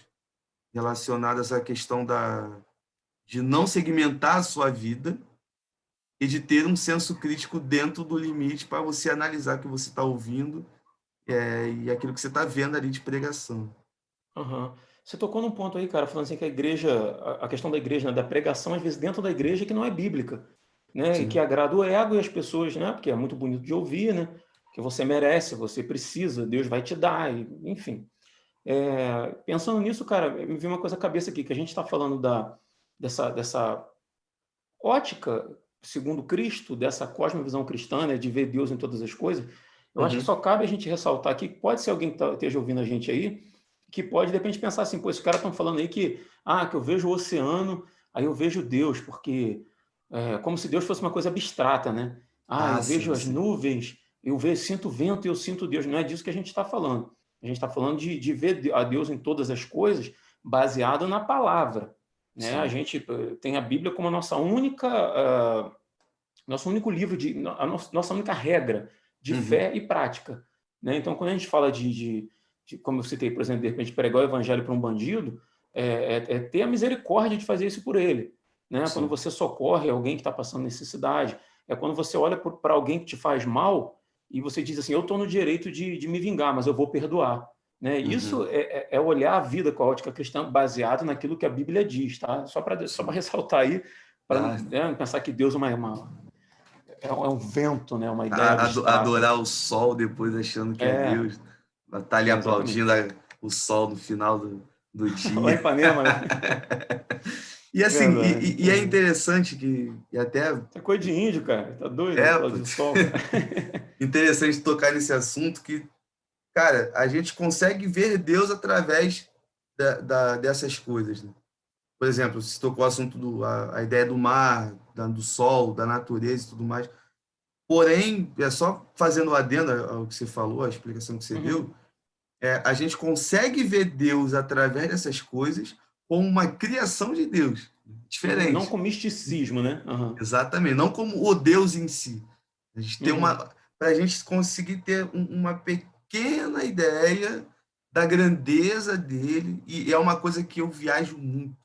relacionadas à questão de não segmentar a sua vida e de ter um senso crítico dentro do limite para você analisar o que você está ouvindo e aquilo que você está vendo ali de pregação. uhum. Você tocou num ponto aí, cara, falando assim que a igreja, a questão da igreja, né, da pregação, às vezes dentro da igreja que não é bíblica, né, e que Sim. agrada o ego e as pessoas, né, porque é muito bonito de ouvir, né, que você merece, você precisa, Deus vai te dar, enfim. Pensando nisso, cara, me veio uma coisa à cabeça aqui, que a gente está falando dessa ótica, segundo Cristo, dessa cosmovisão cristã, né, de ver Deus em todas as coisas. Eu acho que Uhum. só cabe a gente ressaltar aqui, que pode ser alguém que esteja ouvindo a gente aí, que pode, de repente, pensar assim, pô, esses caras estão falando aí que eu vejo o oceano, aí eu vejo Deus, porque como se Deus fosse uma coisa abstrata, né? Ah, Eu vejo sim, as sim. nuvens, sinto o vento e eu sinto Deus. Não é disso que a gente está falando. A gente está falando de ver a Deus em todas as coisas, baseado na palavra. Né? A Sim. gente tem a Bíblia como a nosso único livro, nossa única regra de Uhum. fé e prática. Né? Então, quando a gente fala como eu citei, por exemplo, de repente pregar o evangelho para um bandido, é ter a misericórdia de fazer isso por ele. Né? Quando Sim. você socorre alguém que está passando necessidade, é quando você olha para alguém que te faz mal e você diz assim, eu estou no direito de me vingar, mas eu vou perdoar. Né? Isso Uhum. é olhar a vida com a ótica cristã baseado naquilo que a Bíblia diz, tá? Só para Sim. ressaltar aí, para pensar que Deus é um vento, né? Uma ideia abstrata. Adorar o sol depois achando que é Deus. Tá ali aplaudindo o sol no final do Lá em dia. Ipanema, né? E assim, Verdade. e é interessante que até... É coisa de índio, cara. Tá doido? Aplaudir o sol, cara. Interessante tocar nesse assunto que, cara, a gente consegue ver Deus através dessas coisas, né? Por exemplo, você tocou o assunto a ideia do mar, do sol, da natureza e tudo mais. Porém, é só fazendo o adendo ao que você falou, a explicação que você deu, a gente consegue ver Deus através dessas coisas como uma criação de Deus, diferente. Não com misticismo, né? Exatamente, não como o Deus em si. A gente tem para a gente conseguir ter uma pequena ideia da grandeza dele, e é uma coisa que eu viajo muito,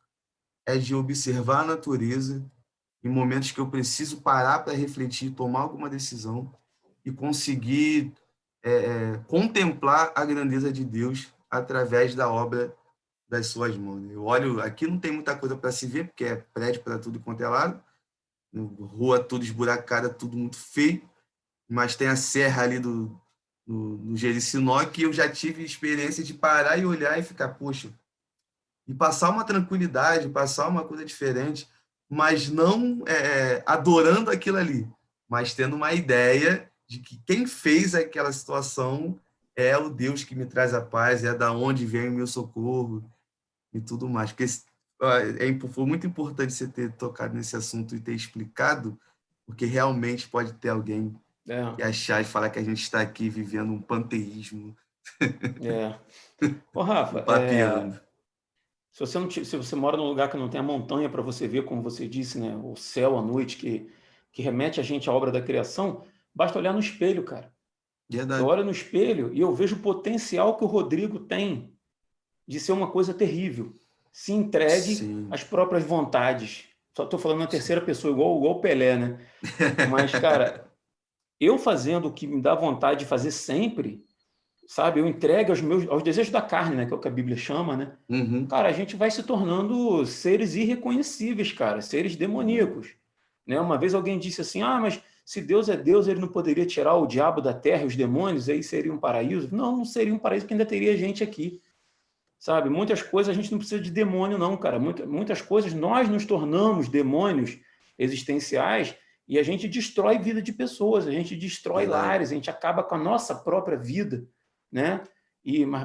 é de observar a natureza em momentos que eu preciso parar para refletir, tomar alguma decisão e conseguir contemplar a grandeza de Deus através da obra das suas mãos. Eu olho, aqui não tem muita coisa para se ver, porque é prédio para tudo quanto é lado, rua tudo esburacada, tudo muito feio, mas tem a serra ali no Jericinó, que eu já tive experiência de parar e olhar e ficar, poxa, e passar uma tranquilidade, passar uma coisa diferente, mas não adorando aquilo ali, mas tendo uma ideia de que quem fez aquela situação é o Deus que me traz a paz, é da onde vem o meu socorro e tudo mais. Porque foi muito importante você ter tocado nesse assunto e ter explicado, porque realmente pode ter alguém que achar e falar que a gente está aqui vivendo um panteísmo. Ô, Rafa, papeando. Se você mora num lugar que não tem a montanha para você ver, como você disse, né, o céu à noite que remete a gente à obra da criação, basta olhar no espelho, cara. Verdade. Eu olho no espelho e eu vejo o potencial que o Rodrigo tem de ser uma coisa terrível. Se entregue às próprias vontades. Só estou falando na terceira pessoa, igual o Pelé, né? Mas, cara, eu fazendo o que me dá vontade de fazer sempre, sabe? Eu entrego aos desejos da carne, né? Que é o que a Bíblia chama, né? Cara, a gente vai se tornando seres irreconhecíveis, cara, seres demoníacos. Né? Uma vez alguém disse assim, mas se Deus é Deus, ele não poderia tirar o diabo da terra e os demônios, aí seria um paraíso? Não, não seria um paraíso, porque ainda teria gente aqui. Sabe? Muitas coisas a gente não precisa de demônio, não, cara. Muitas coisas nós nos tornamos demônios existenciais e a gente destrói vida de pessoas, a gente destrói lares, a gente acaba com a nossa própria vida, né?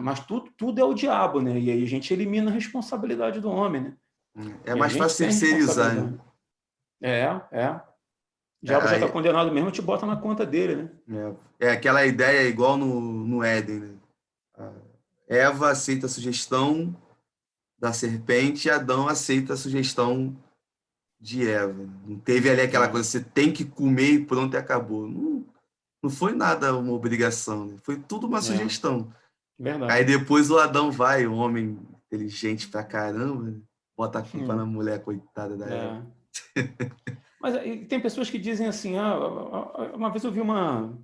Mas tudo é o diabo, né? E aí a gente elimina a responsabilidade do homem, né? É mais fácil terceirizar, né? O diabo já está condenado mesmo, te bota na conta dele, né? É aquela ideia igual no Éden, né? Eva aceita a sugestão da serpente e Adão aceita a sugestão de Eva. Não teve ali aquela coisa, você tem que comer e pronto, e acabou. Não foi nada uma obrigação, né? Foi tudo uma sugestão. Verdade. Aí depois o Adão vai, o homem inteligente pra caramba, bota a culpa na mulher, coitada da Eva. Mas tem pessoas que dizem assim, uma vez eu vi não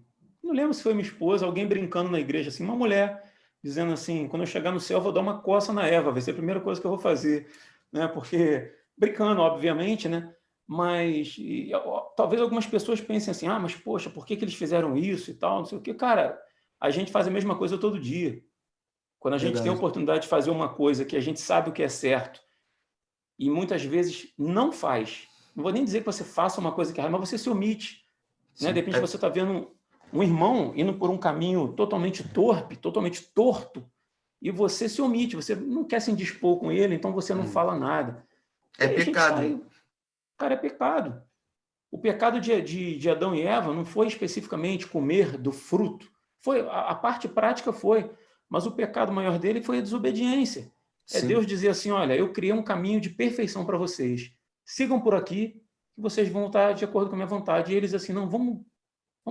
lembro se foi minha esposa, alguém brincando na igreja, assim, uma mulher dizendo assim, quando eu chegar no céu eu vou dar uma coça na Eva, vai ser a primeira coisa que eu vou fazer, né? Porque, brincando, obviamente, né? Mas talvez algumas pessoas pensem assim, mas poxa, por que eles fizeram isso e tal, não sei o quê. Cara, a gente faz a mesma coisa todo dia. Quando a gente tem a oportunidade de fazer uma coisa que a gente sabe o que é certo e muitas vezes não faz, não vou nem dizer que você faça uma coisa que é errada, mas você se omite. Né? De repente você está vendo um irmão indo por um caminho totalmente torpe, totalmente torto, e você se omite, você não quer se indispor com ele, então você não fala nada. É pecado. Cara, é pecado. O pecado de Adão e Eva não foi especificamente comer do fruto. A parte prática foi, mas o pecado maior dele foi a desobediência. É Deus dizer assim, olha, eu criei um caminho de perfeição para vocês. Sigam por aqui, que vocês vão estar de acordo com a minha vontade. E eles assim, não, vamos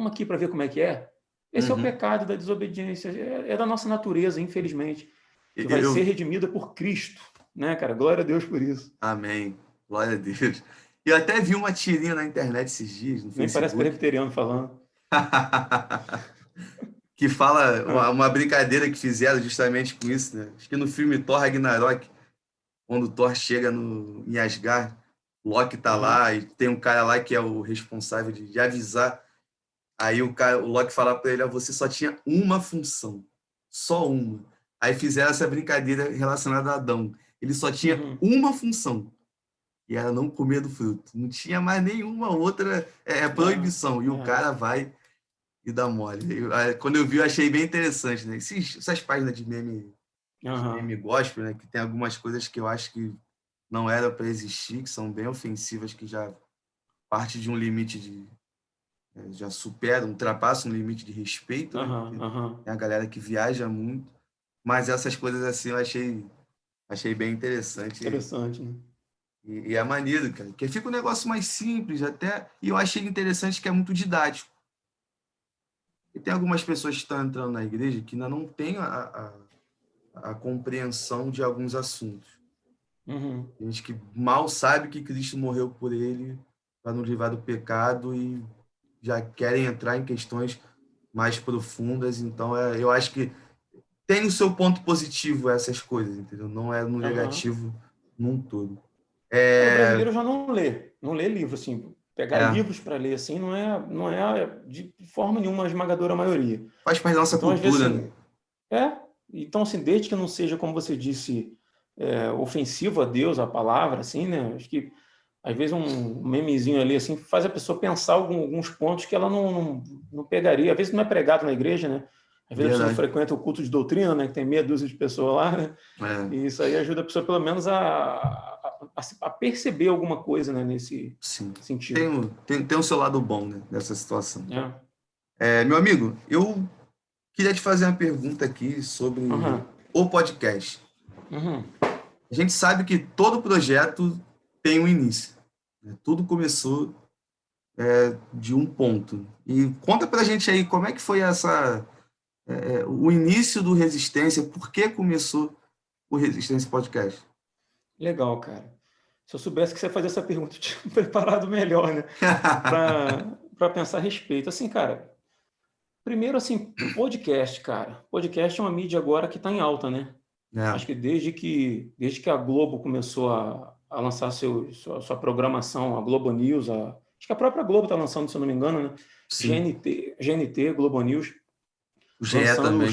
aqui para ver como é que é. Esse é o pecado da desobediência. É da nossa natureza, infelizmente, que vai ser redimida por Cristo. Né, cara? Glória a Deus por isso. Amém. Glória a Deus. Eu até vi uma tirinha na internet esses dias, no Nem Facebook. parece presbiteriano falando. Que fala uma brincadeira que fizeram justamente com isso, né? Acho que no filme Thor Ragnarok, quando Thor chega em Asgard, O Loki tá lá e tem um cara lá que é o responsável de avisar. Aí o Loki fala para ele, você só tinha uma função, só uma. Aí fizeram essa brincadeira relacionada a Adão. Ele só tinha uma função, e era não comer do fruto. Não tinha mais nenhuma outra proibição. E o cara vai e dá mole. Quando eu vi, eu achei bem interessante, né? Essas páginas de meme gospel, né? Que tem algumas coisas que eu acho que não era para existir, que são bem ofensivas, que já parte de um limite já ultrapassa um limite de respeito, né? Tem a galera que viaja muito, mas essas coisas assim eu achei bem interessante. Interessante, né? E é maneiro, cara, porque fica um negócio mais simples até, e eu achei interessante que é muito didático. E tem algumas pessoas que estão entrando na igreja que ainda não têm a compreensão de alguns assuntos. Gente que mal sabe que Cristo morreu por ele para nos livrar do pecado e já querem entrar em questões mais profundas. Então, eu acho que tem o seu ponto positivo essas coisas, entendeu? Não é no negativo num todo. O brasileiro já não lê livro, assim. Pegar livros para ler, assim, não é de forma nenhuma a esmagadora maioria. Faz parte da nossa então, cultura, às vezes, né? Então, assim, desde que não seja, como você disse, ofensivo a Deus, a palavra, assim, né? Acho que, às vezes, um memezinho ali, assim, faz a pessoa pensar alguns pontos que ela não pegaria. Às vezes não é pregado na igreja, né? Às vezes a pessoa não frequenta o culto de doutrina, né? Que tem meia dúzia de pessoas lá, né? E isso aí ajuda a pessoa, pelo menos, a perceber alguma coisa, né? Nesse sentido. Tem o seu lado bom, né? Nessa situação. Meu amigo, eu queria te fazer uma pergunta aqui sobre o podcast. A gente sabe que todo projeto tem um início. Né? Tudo começou de um ponto. E conta pra gente aí como é que foi o início do Resistência, por que começou o Resistência Podcast? Legal, cara. Se eu soubesse que você ia fazer essa pergunta, eu tinha preparado melhor, né? Para pensar a respeito. Assim, cara, primeiro, assim, podcast, cara. Podcast é uma mídia agora que está em alta, né? Acho que desde que a Globo começou a lançar sua programação, a Globo News, acho que a própria Globo está lançando, se eu não me engano, né? GNT, Globo News. O GE também.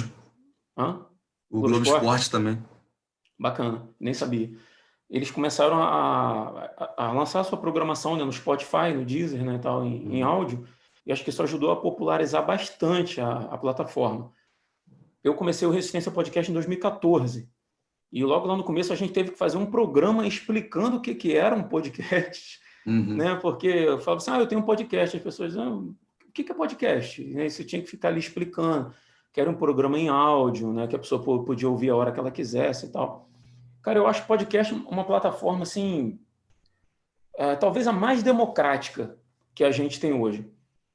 O Globo Esporte também. Bacana, nem sabia. Eles começaram a lançar sua programação, né, no Spotify, no Deezer, né, e tal, em áudio, e acho que isso ajudou a popularizar bastante a plataforma. Eu comecei o Resistência Podcast em 2014, e logo lá no começo a gente teve que fazer um programa explicando o que era um podcast, né, porque eu falava assim, eu tenho um podcast, as pessoas diziam, o que é podcast? E aí você tinha que ficar ali explicando que era um programa em áudio, né, que a pessoa podia ouvir a hora que ela quisesse e tal. Cara, eu acho podcast uma plataforma, assim, talvez a mais democrática que a gente tem hoje.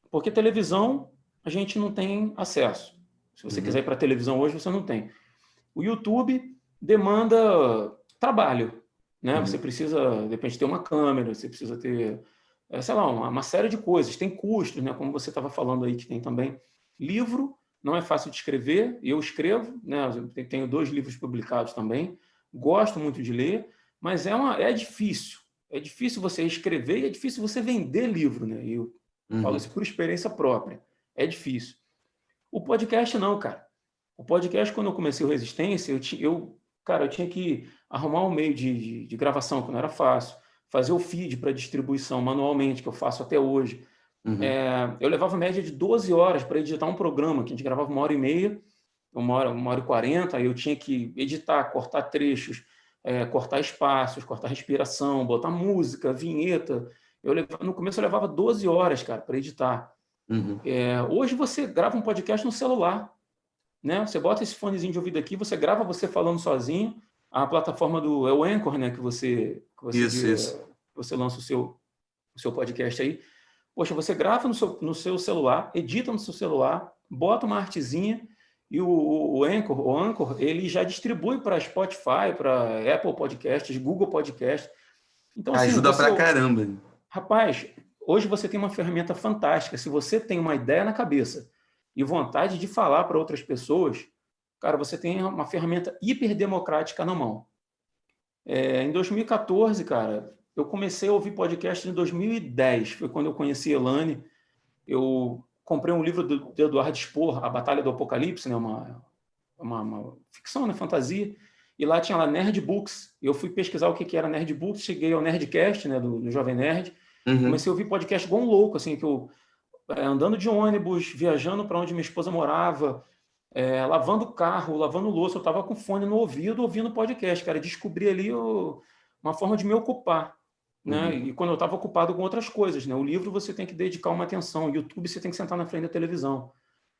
Porque televisão, a gente não tem acesso. Se você quiser ir para a televisão hoje, você não tem. O YouTube demanda trabalho, né? Você precisa, de repente, ter uma câmera, você precisa ter, sei lá, uma série de coisas. Tem custos, né? Como você estava falando aí, que tem também. Livro não é fácil de escrever. Eu escrevo, né? Eu tenho 2 livros publicados também. Gosto muito de ler, mas é difícil. É difícil você escrever e é difícil você vender livro, né? E eu falo isso por experiência própria. É difícil. O podcast não, cara. O podcast, quando eu comecei o Resistência, eu tinha que arrumar um meio de gravação, que não era fácil, fazer o feed para distribuição manualmente, que eu faço até hoje. Eu levava média de 12 horas para editar um programa, que a gente gravava 1h30, 1h40, aí eu tinha que editar, cortar trechos, cortar espaços, cortar respiração, botar música, vinheta. No começo eu levava 12 horas, cara, para editar. Hoje você grava um podcast no celular, né? Você bota esse fonezinho de ouvido aqui, você grava você falando sozinho. A plataforma é o Anchor, né? Que você lança o seu podcast aí. Poxa, você grava no seu celular, edita no seu celular, bota uma artezinha e o Anchor, ele já distribui para Spotify, para Apple Podcasts, Google Podcasts. Então, assim, ajuda pra caramba. Rapaz, hoje você tem uma ferramenta fantástica. Se você tem uma ideia na cabeça e vontade de falar para outras pessoas, cara, você tem uma ferramenta hiper democrática na mão. Em 2014, cara, eu comecei a ouvir podcast em 2010, foi quando eu conheci Elane. Eu comprei um livro do Eduardo Spohr, A Batalha do Apocalipse, né, uma ficção, né, fantasia, e lá tinha lá Nerd Books. Eu fui pesquisar o que era Nerd Books, cheguei ao Nerdcast, né, do Jovem Nerd, Uhum. comecei a ouvir podcast igual um louco, assim, que eu andando de ônibus, viajando para onde minha esposa morava, lavando carro, lavando louça, eu estava com fone no ouvido, ouvindo podcast, cara, descobri ali uma forma de me ocupar, né? Uhum. E quando eu estava ocupado com outras coisas, né? O livro você tem que dedicar uma atenção, o YouTube você tem que sentar na frente da televisão.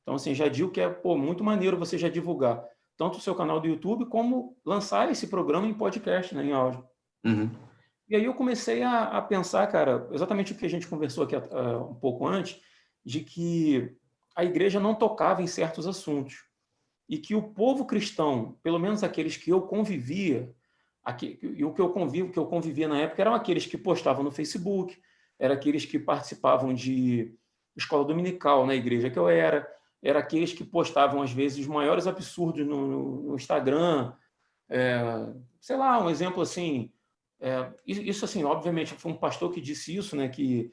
Então, assim, já digo que é, pô, muito maneiro você já divulgar tanto o seu canal do YouTube como lançar esse programa em podcast, né, em áudio. Uhum. E aí eu comecei a pensar, cara, exatamente o que a gente conversou aqui um pouco antes, de que a igreja não tocava em certos assuntos e que o povo cristão, pelo menos aqueles que eu convivia, e o que eu convivia na época eram aqueles que postavam no Facebook, eram aqueles que participavam de escola dominical na igreja que eu era aqueles que postavam às vezes os maiores absurdos no Instagram, sei lá, um exemplo assim, isso assim, obviamente foi um pastor que disse isso, né, que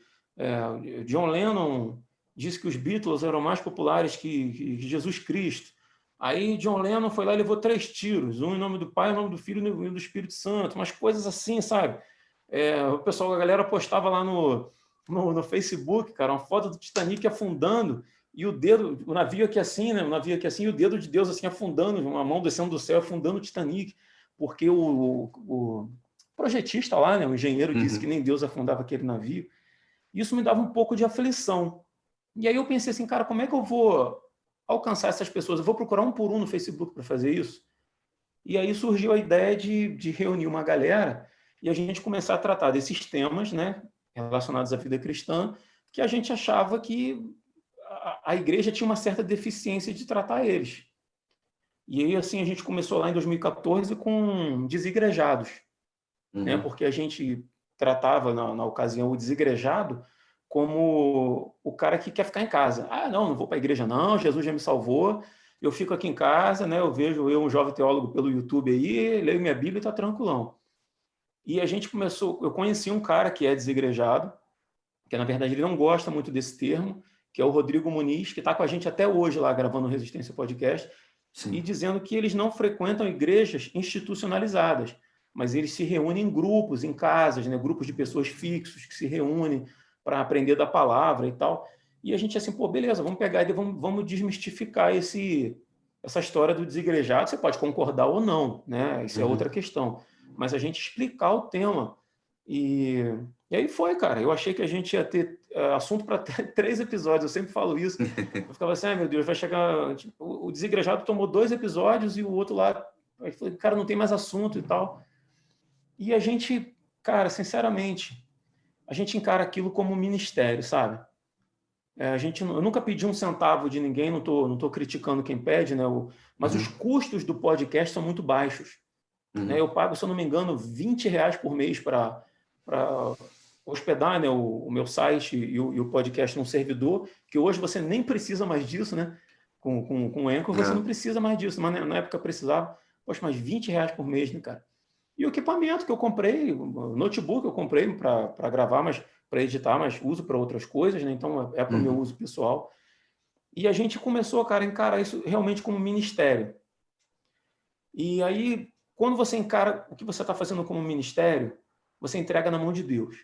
John Lennon disse que os Beatles eram mais populares que Jesus Cristo. Aí John Lennon foi lá e levou 3 tiros, um em nome do Pai, em nome do Filho e em nome do Espírito Santo, umas coisas assim, sabe? O pessoal, a galera postava lá no Facebook, cara, uma foto do Titanic afundando e o navio aqui assim, né? O navio aqui assim, e o dedo de Deus assim afundando, uma mão descendo do céu afundando o Titanic, porque o projetista lá, né, o engenheiro disse que Uhum. nem Deus afundava aquele navio. Isso me dava um pouco de aflição. E aí eu pensei assim, cara, como é que eu vou alcançar essas pessoas? Eu vou procurar um por um no Facebook para fazer isso? E aí surgiu a ideia de reunir uma galera e a gente começar a tratar desses temas, né, relacionados à vida cristã, que a gente achava que a igreja tinha uma certa deficiência de tratar eles. E aí, assim, a gente começou lá em 2014 com desigrejados, né? Uhum. Porque a gente tratava, na ocasião, o desigrejado como o cara que quer ficar em casa. Ah, não vou para a igreja não, Jesus já me salvou, eu fico aqui em casa, né? Eu vejo um jovem teólogo pelo YouTube aí, leio minha Bíblia e está tranquilão. E a gente começou, eu conheci um cara que é desigrejado, que na verdade ele não gosta muito desse termo, que é o Rodrigo Muniz, que está com a gente até hoje lá gravando o Resistência Podcast, e Sim. dizendo que eles não frequentam igrejas institucionalizadas, mas eles se reúnem em grupos, em casas, né? Grupos de pessoas fixos que se reúnem para aprender da palavra e tal. E a gente assim, pô, beleza, vamos pegar e vamos desmistificar essa história do desigrejado. Você pode concordar ou não, né? Isso é outra Uhum. questão. Mas a gente explicar o tema. E, e aí foi, cara. Eu achei que a gente ia ter assunto para 3 episódios. Eu sempre falo isso. Eu ficava assim, ai meu Deus, vai chegar. Tipo, o Desigrejado tomou 2 episódios e o outro lá. Aí falei, cara, não tem mais assunto e tal. E a gente, cara, sinceramente, a gente encara aquilo como um ministério, sabe? Eu nunca pedi um centavo de ninguém, não tô criticando quem pede, né? Mas os Uhum. custos do podcast são muito baixos, né? Uhum. Eu pago, se eu não me engano, R$ 20 por mês para hospedar, né, o meu site e o podcast num servidor, que hoje você nem precisa mais disso, né? Com o Anchor você não É. precisa mais disso, mas na época precisava. Poxa, mas R$ 20 por mês, né, cara? E o equipamento que eu comprei, o notebook eu comprei para gravar, mas para editar, mas uso para outras coisas, né? Então é para o meu Uhum. uso pessoal. E a gente começou, cara, a encarar isso realmente como ministério. E aí, quando você encara o que você está fazendo como ministério, você entrega na mão de Deus.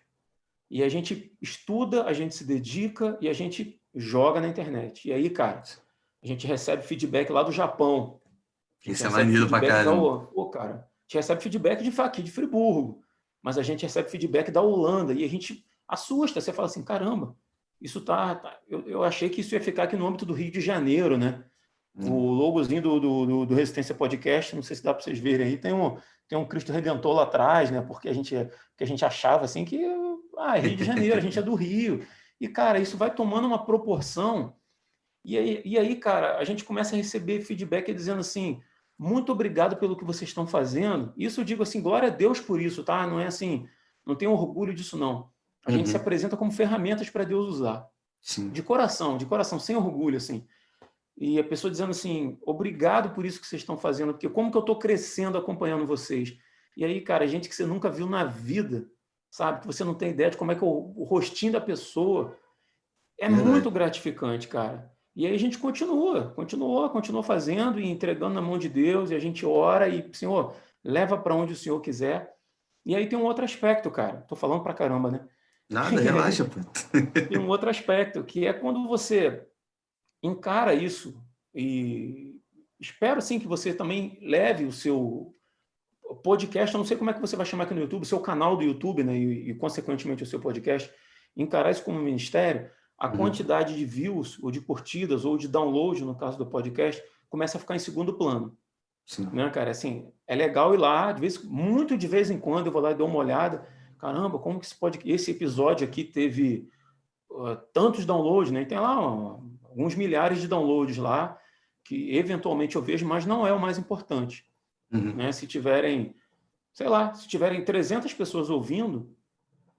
E a gente estuda, a gente se dedica e a gente joga na internet. E aí, cara, a gente recebe feedback lá do Japão. A gente Isso é recebe maneiro pra feedback caramba. Pô, cara, a gente recebe feedback aqui de Friburgo, mas a gente recebe feedback da Holanda e a gente assusta. Você fala assim, caramba, isso eu achei que isso ia ficar aqui no âmbito do Rio de Janeiro, né? Uhum. O logozinho do Resistência Podcast, não sei se dá para vocês verem aí, tem um Cristo Redentor lá atrás, né? Porque a gente achava assim que é Rio de Janeiro, a gente é do Rio. E, cara, isso vai tomando uma proporção. E aí, cara, a gente começa a receber feedback dizendo assim: muito obrigado pelo que vocês estão fazendo. Isso eu digo assim, glória a Deus por isso, tá? Não é assim, não tenho orgulho disso, não. A gente se Uhum. apresenta como ferramentas para Deus usar. Sim. De coração, sem orgulho, assim. E a pessoa dizendo assim, obrigado por isso que vocês estão fazendo, porque como que eu estou crescendo acompanhando vocês? E aí, cara, gente que você nunca viu na vida, sabe? Que você não tem ideia de como é que é o rostinho da pessoa. É muito Verdade. gratificante, cara. E aí a gente continua fazendo e entregando na mão de Deus, e a gente ora e, Senhor, leva para onde o Senhor quiser. E aí tem um outro aspecto, cara. Tô falando pra caramba, né? Nada, relaxa, pô. Tem um outro aspecto, que é quando você encara isso e espero sim que você também leve o seu podcast, eu não sei como é que você vai chamar aqui no YouTube, o seu canal do YouTube, né, consequentemente o seu podcast, encarar isso como um ministério, a Uhum. quantidade de views ou de curtidas ou de download, no caso do podcast, começa a ficar em segundo plano, Sim. né, cara? Assim, é legal ir lá, muito de vez em quando eu vou lá e dou uma olhada, caramba, como que esse episódio aqui teve tantos downloads, né? Tem lá alguns milhares de downloads lá que eventualmente eu vejo, mas não é o mais importante, Uhum. né? Se tiverem, sei lá, se tiverem 300 pessoas ouvindo,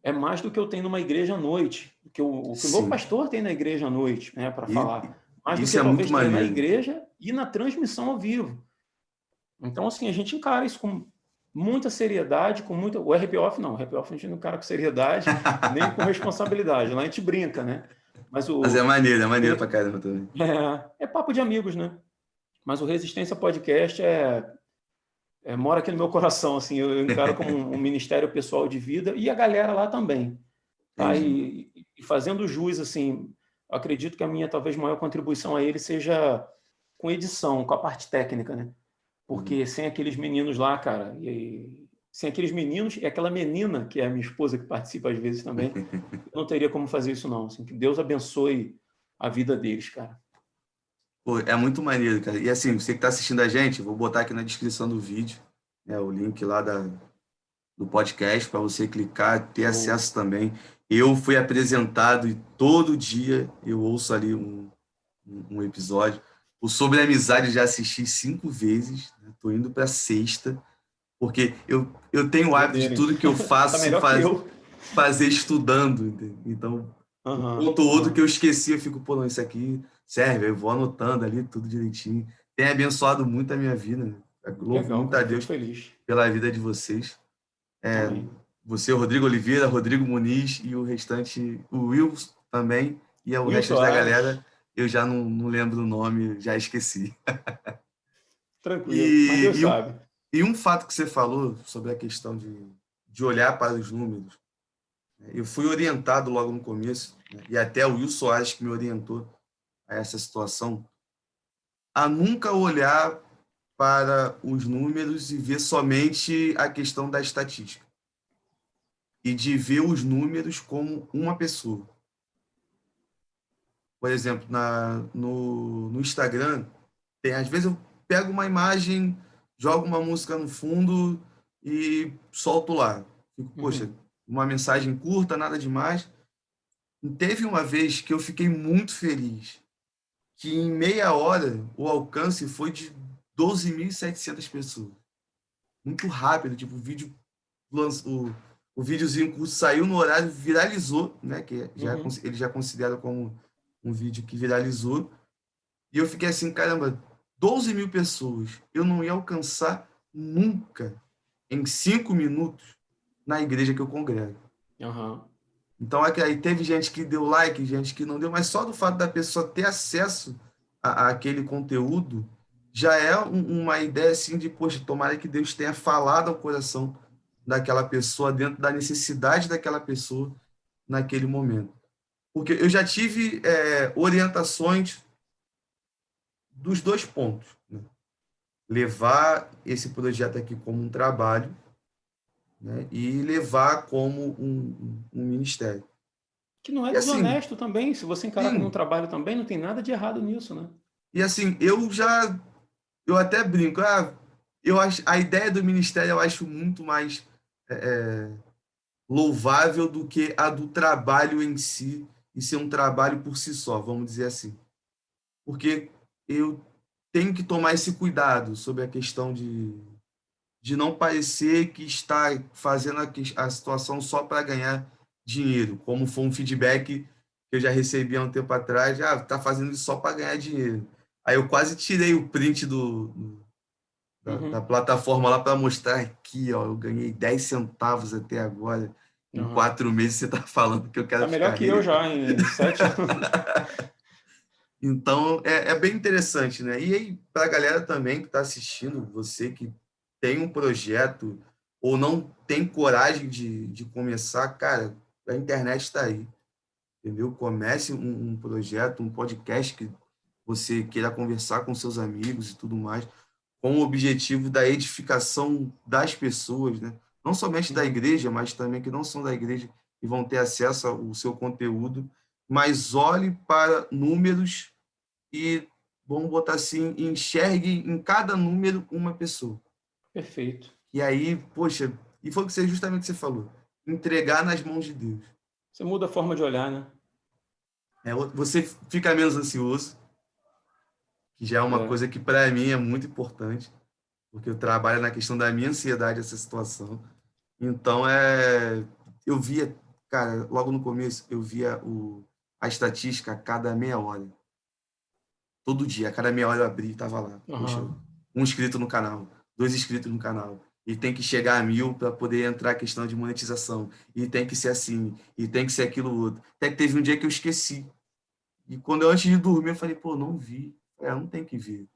é mais do que eu tenho numa igreja à noite, o que o meu Sim. pastor tem na igreja à noite, né, para E falar, mais do que isso eu é muito talvez tenha na maneiro. igreja e na transmissão ao vivo. Então, assim, a gente encara isso com muita seriedade, com muita. O RP Off não, o RP Off a gente não encara com seriedade, nem com responsabilidade. Lá a gente brinca, né? Mas Mas o. é maneiro pra caramba também. É papo de amigos, né? Mas o Resistência Podcast mora aqui no meu coração, assim, eu encaro como um ministério pessoal de vida e a galera lá também, tá? Entendi. E fazendo jus, assim, acredito que a minha talvez maior contribuição a ele seja com edição, com a parte técnica, né? Uhum. Porque sem aqueles meninos lá, cara, sem aqueles meninos e aquela menina, que é a minha esposa, que participa às vezes também, eu não teria como fazer isso não, assim, que Deus abençoe a vida deles, cara. Pô, é muito maneiro, cara. E assim, você que está assistindo a gente, eu vou botar aqui na descrição do vídeo, né, o link lá do podcast para você clicar, ter Show. acesso também. Eu fui apresentado e todo dia eu ouço ali um episódio. O Sobre Amizade eu já assisti 5 vezes, né? Tô indo para sexta, porque eu tenho o hábito de Doideira, hein? tudo que eu Tá faço melhor que eu. fazer estudando, entendeu? Então, um Aham, ponto ou outro que aham. eu esqueci, eu fico, pô, não, isso aqui serve, eu vou anotando ali tudo direitinho. Tem abençoado muito a minha vida, né? Eu louvo Legal, muito a cara. Fico Deus feliz. pela vida de vocês. Amém. Você, Rodrigo Oliveira, Rodrigo Muniz e o restante, o Wilson também, e o Will restante da Soares, galera, eu já não lembro o nome, já esqueci. tranquilo. Mas E, Deus e, um- sabe. e um fato que você falou sobre a questão de olhar para os números, né? Eu fui orientado logo no começo, né? E até o Will Soares que me orientou a essa situação, a nunca olhar para os números e ver somente a questão da estatística, e de ver os números como uma pessoa. Por exemplo, no Instagram, às vezes eu pego uma imagem, jogo uma música no fundo e solto lá. Fico, poxa, Uhum. uma mensagem curta, nada demais. E teve uma vez que eu fiquei muito feliz, que em meia hora o alcance foi de 12.700 pessoas. Muito rápido, tipo, o videozinho curto saiu no horário, viralizou, né? Que Uhum. ele já considera como um vídeo que viralizou. E eu fiquei assim, caramba, 12 mil pessoas. Eu não ia alcançar nunca em 5 minutos na igreja que eu congrego. Aham. Então, aí teve gente que deu like, gente que não deu, mas só do fato da pessoa ter acesso àquele conteúdo já é uma ideia assim de, poxa, tomara que Deus tenha falado ao coração daquela pessoa dentro da necessidade daquela pessoa naquele momento. Porque eu já tive orientações dos dois pontos, né? Levar esse projeto aqui como um trabalho, né? E levar como um ministério. Que não é E assim, desonesto também. Se você encarar como um sim, trabalho também, não tem nada de errado nisso, né? e assim, eu até brinco, eu acho, a ideia do ministério eu acho muito mais louvável do que a do trabalho em si, e ser um trabalho por si só, vamos dizer assim. Porque eu tenho que tomar esse cuidado sobre a questão de não parecer que está fazendo a situação só para ganhar dinheiro, como foi um feedback que eu já recebi há um tempo atrás, está fazendo isso só para ganhar dinheiro. Aí eu quase tirei o print da Uhum. plataforma lá para mostrar aqui, ó, eu ganhei 10 centavos até agora. Em Aham. 4 meses você está falando que eu Tá quero melhor ficar que eu rico. já, em 7 anos. Então, é bem interessante, né? E aí, para a galera também que está assistindo, você que tem um projeto ou não tem coragem de começar, cara, a internet está aí, entendeu? Comece um projeto, um podcast que você queira conversar com seus amigos e tudo mais, com o objetivo da edificação das pessoas, né? Não somente da igreja, mas também que não são da igreja e vão ter acesso ao seu conteúdo, mas olhe para números e, vamos botar assim, enxergue em cada número uma pessoa. Perfeito. E aí, poxa, e foi justamente o que você falou, entregar nas mãos de Deus. Você muda a forma de olhar, né? Você fica menos ansioso, que já é uma É. coisa que para mim é muito importante, porque eu trabalho na questão da minha ansiedade, essa situação. Então, eu via, cara, logo no começo, eu via a estatística a cada meia hora. Todo dia, a cada meia hora eu abri e estava lá. Poxa, Aham. 1 inscrito no canal, 2 inscritos no canal. E tem que chegar a 1.000 para poder entrar a questão de monetização. E tem que ser assim, e tem que ser aquilo outro. Até que teve um dia que eu esqueci. E quando eu, antes de dormir, eu falei, pô, não vi. Não tem que ver.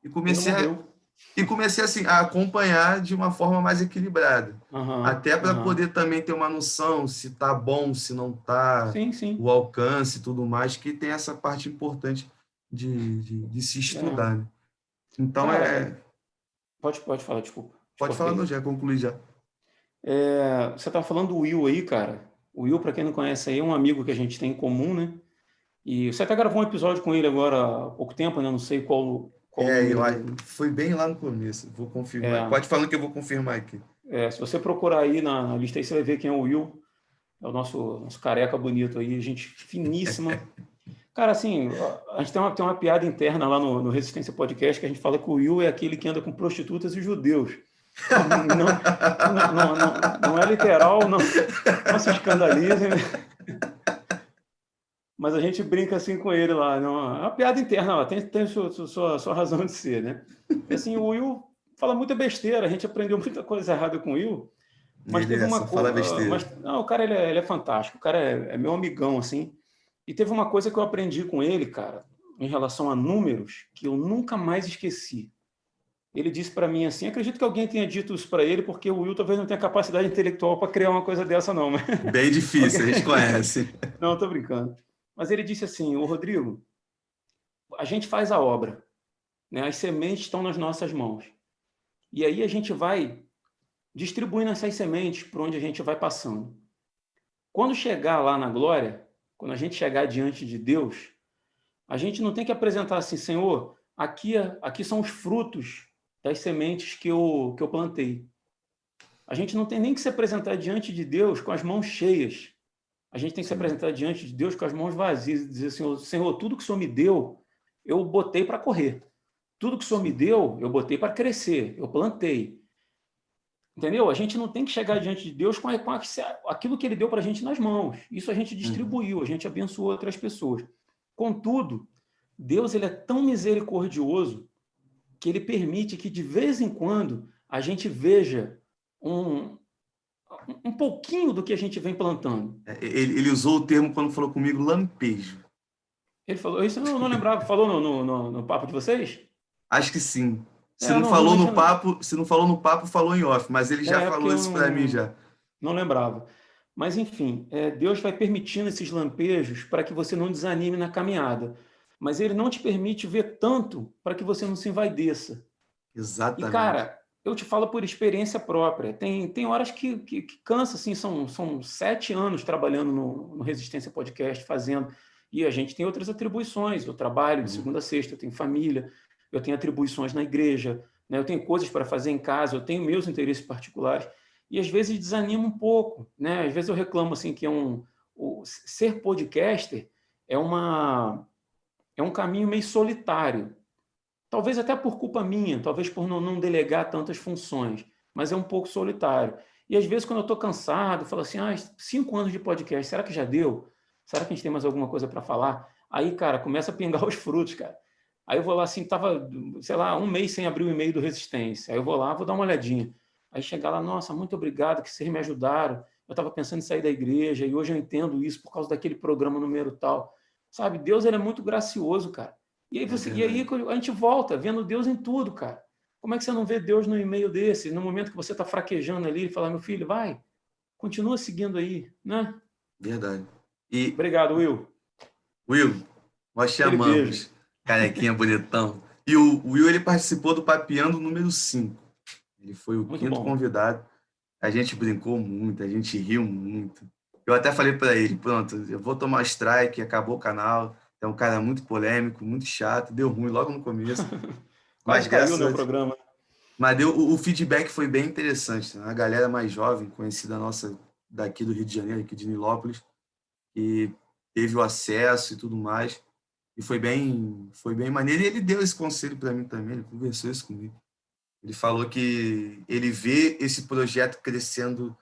E E não comecei a, morreu. e comecei assim, a acompanhar de uma forma mais equilibrada. Aham, Até para aham. poder também ter uma noção se tá bom, se não tá, Sim, o sim. alcance e tudo mais, que tem essa parte importante de se É. estudar, né? Então, Cara, pode falar, desculpa. Te pode falar, não, cortei. já concluí já. Você tá falando do Will aí, cara. O Will, para quem não conhece aí, é um amigo que a gente tem em comum, né? E você até gravou um episódio com ele agora há pouco tempo, né? Não sei qual o número do. Foi bem lá no começo, vou confirmar. É, Pode falar que eu vou confirmar aqui. se você procurar aí na lista aí, você vai ver quem é o Will. É o nosso careca bonito aí, gente finíssima. Cara, assim, a gente tem uma piada interna lá no Resistência Podcast que a gente fala que o Will é aquele que anda com prostitutas e judeus. Não, não é literal, não se escandalizem, mas a gente brinca assim com ele lá. Não, é uma piada interna, lá, tem sua razão de ser, né? E assim, o Will fala muita besteira, a gente aprendeu muita coisa errada com o Will, mas Ele teve uma só fala coisa. besteira. Mas não, o cara ele é fantástico, o cara é meu amigão, assim. E teve uma coisa que eu aprendi com ele, cara, em relação a números, que eu nunca mais esqueci. Ele disse para mim assim, acredito que alguém tenha dito isso para ele, porque o Will talvez não tenha capacidade intelectual para criar uma coisa dessa, não. Mas Bem alguém... difícil, a gente conhece. Não, estou brincando. Mas ele disse assim, ô Rodrigo, a gente faz a obra, né? As sementes estão nas nossas mãos. E aí a gente vai distribuindo essas sementes por onde a gente vai passando. Quando chegar lá na glória, quando a gente chegar diante de Deus, a gente não tem que apresentar assim, Senhor, aqui são os frutos das sementes que eu plantei. A gente não tem nem que se apresentar diante de Deus com as mãos cheias. A gente tem que se Sim. apresentar diante de Deus com as mãos vazias e dizer, Senhor, tudo que o Senhor me deu, eu botei para correr. Tudo que o Senhor me Sim. deu, eu botei para crescer, eu plantei. Entendeu? A gente não tem que chegar diante de Deus com aquilo que Ele deu para a gente nas mãos. Isso a gente Uhum. distribuiu, a gente abençoou outras pessoas. Contudo, Deus ele é tão misericordioso que Ele permite que de vez em quando a gente veja um, um pouquinho do que a gente vem plantando. Ele usou o termo quando falou comigo, lampejo. Ele falou, isso eu não lembrava, falou no papo de vocês? Acho que sim. Se Eu não não, falou realmente, no papo, se não falou no papo, falou em off, mas ele já porque falou eu isso para mim já. não lembrava. Mas, enfim, Deus vai permitindo esses lampejos para que você não desanime na caminhada. Mas Ele não te permite ver tanto para que você não se envaideça. E, Exatamente. cara, eu te falo por experiência própria. Tem horas que cansa, assim, são 7 anos trabalhando no Resistência Podcast, fazendo. E a gente tem outras atribuições. Eu trabalho de Uhum. segunda a sexta, eu tenho família, eu tenho atribuições na igreja, né? Eu tenho coisas para fazer em casa, eu tenho meus interesses particulares. E às vezes desanima um pouco, né? Às vezes eu reclamo assim que ser podcaster é um caminho meio solitário. Talvez até por culpa minha, talvez por não delegar tantas funções, mas é um pouco solitário. E às vezes, quando eu estou cansado, eu falo assim: 5 anos de podcast, será que já deu? Será que a gente tem mais alguma coisa para falar? Aí, cara, começa a pingar os frutos, cara. Aí eu vou lá, assim, tava, sei lá, um mês sem abrir o e-mail do Resistência. Aí eu vou lá, vou dar uma olhadinha. Aí chegar lá, nossa, muito obrigado que vocês me ajudaram. eu estava pensando em sair da igreja, e hoje eu entendo isso por causa daquele programa número tal. Sabe, Deus ele é muito gracioso, cara. E aí, É e aí verdade. a gente volta vendo Deus em tudo, cara. Como é que você não vê Deus no e-mail desse? No momento que você está fraquejando ali, e fala, meu filho, vai, continua seguindo aí, né? Verdade. E, Obrigado, Will. Will, nós Aquele beijo. chamamos, carequinha bonitão. E o Will, ele participou do Papeando número 5. Ele foi o Muito quinto bom. convidado. A gente brincou muito, a gente riu muito. Eu até falei para ele, pronto, eu vou tomar strike, acabou o canal. É um cara muito polêmico, muito chato, deu ruim logo no começo. Mas Quase caiu o graças meu a Deus, programa. mas o feedback foi bem interessante, né? A galera mais jovem, conhecida nossa daqui do Rio de Janeiro, aqui de Nilópolis, que teve o acesso e tudo mais. E foi bem maneiro. E ele deu esse conselho para mim também, ele conversou isso comigo. Ele falou que ele vê esse projeto crescendo,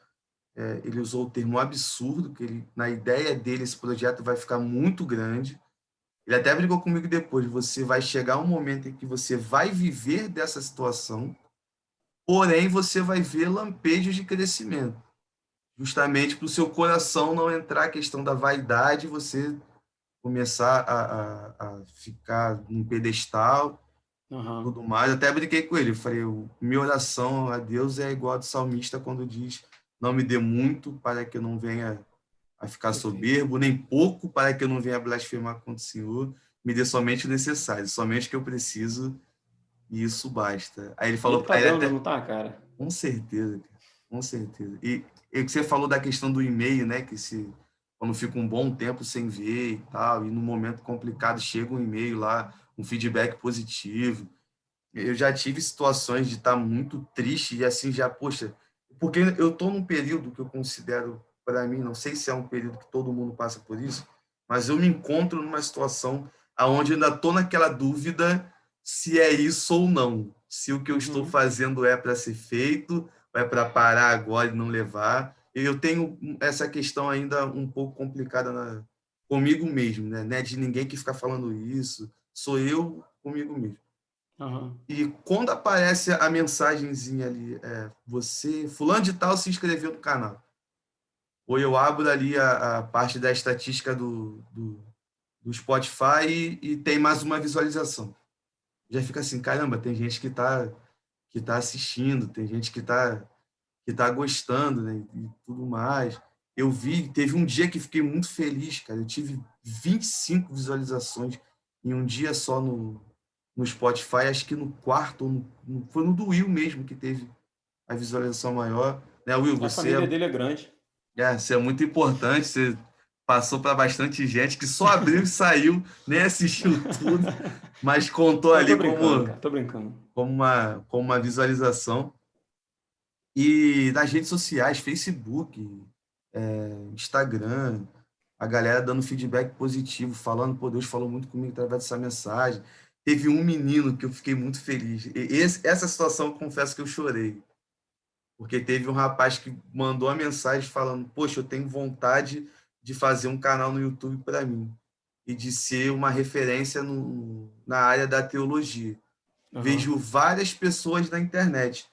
ele usou o termo absurdo, que ele, na ideia dele esse projeto vai ficar muito grande. Ele até brigou comigo depois, você vai chegar um momento em que você vai viver dessa situação, porém você vai ver lampejos de crescimento, justamente para o seu coração não entrar a questão da vaidade, você começar a ficar num pedestal, Uhum. tudo mais. Eu até brinquei com ele, eu falei, minha oração a Deus é igual a do salmista quando diz, não me dê muito para que eu não venha a ficar Perfeito. soberbo, nem pouco para que eu não venha a blasfemar contra o Senhor, me dê somente o necessário, somente o que eu preciso, e isso basta. Aí ele E ele falou, tá aí ele dando, até, não tá, cara? com certeza, cara, com certeza. E o que você falou da questão do e-mail, né, que se quando fica um bom tempo sem ver e tal, e no momento complicado chega um e-mail lá, um feedback positivo. Eu já tive situações de estar muito triste e assim já, poxa, porque eu estou num período que eu considero, para mim, não sei se é um período que todo mundo passa por isso, mas eu me encontro numa situação aonde eu ainda estou naquela dúvida se é isso ou não, se o que eu estou Uhum. fazendo é para ser feito, ou é para parar agora e não levar. Eu tenho essa questão ainda um pouco complicada comigo mesmo, né? Não é de ninguém que fica falando isso, sou eu comigo mesmo. Uhum. E quando aparece a mensagenzinha ali, você, fulano de tal se inscreveu no canal. Ou eu abro ali a parte da estatística do Spotify e tem mais uma visualização. Já fica assim, caramba, tem gente que tá assistindo, tem gente que tá gostando, né, e tudo mais. Eu vi, teve um dia que fiquei muito feliz, cara. Eu tive 25 visualizações em um dia só no Spotify, acho que no quarto, foi no do Will mesmo que teve a visualização maior. Né, Will, A família dele é grande. você é muito importante, você passou para bastante gente que só abriu e saiu, nem assistiu tudo, mas contou Eu tô ali brincando, cara, tô brincando. como uma visualização. E nas redes sociais, Facebook, Instagram, a galera dando feedback positivo, falando, pô, Deus falou muito comigo através dessa mensagem. Teve um menino que eu fiquei muito feliz. Essa situação, eu confesso que eu chorei. Porque teve um rapaz que mandou a mensagem falando, poxa, eu tenho vontade de fazer um canal no YouTube para mim e de ser uma referência na área da teologia. Uhum. Vejo várias pessoas na internet,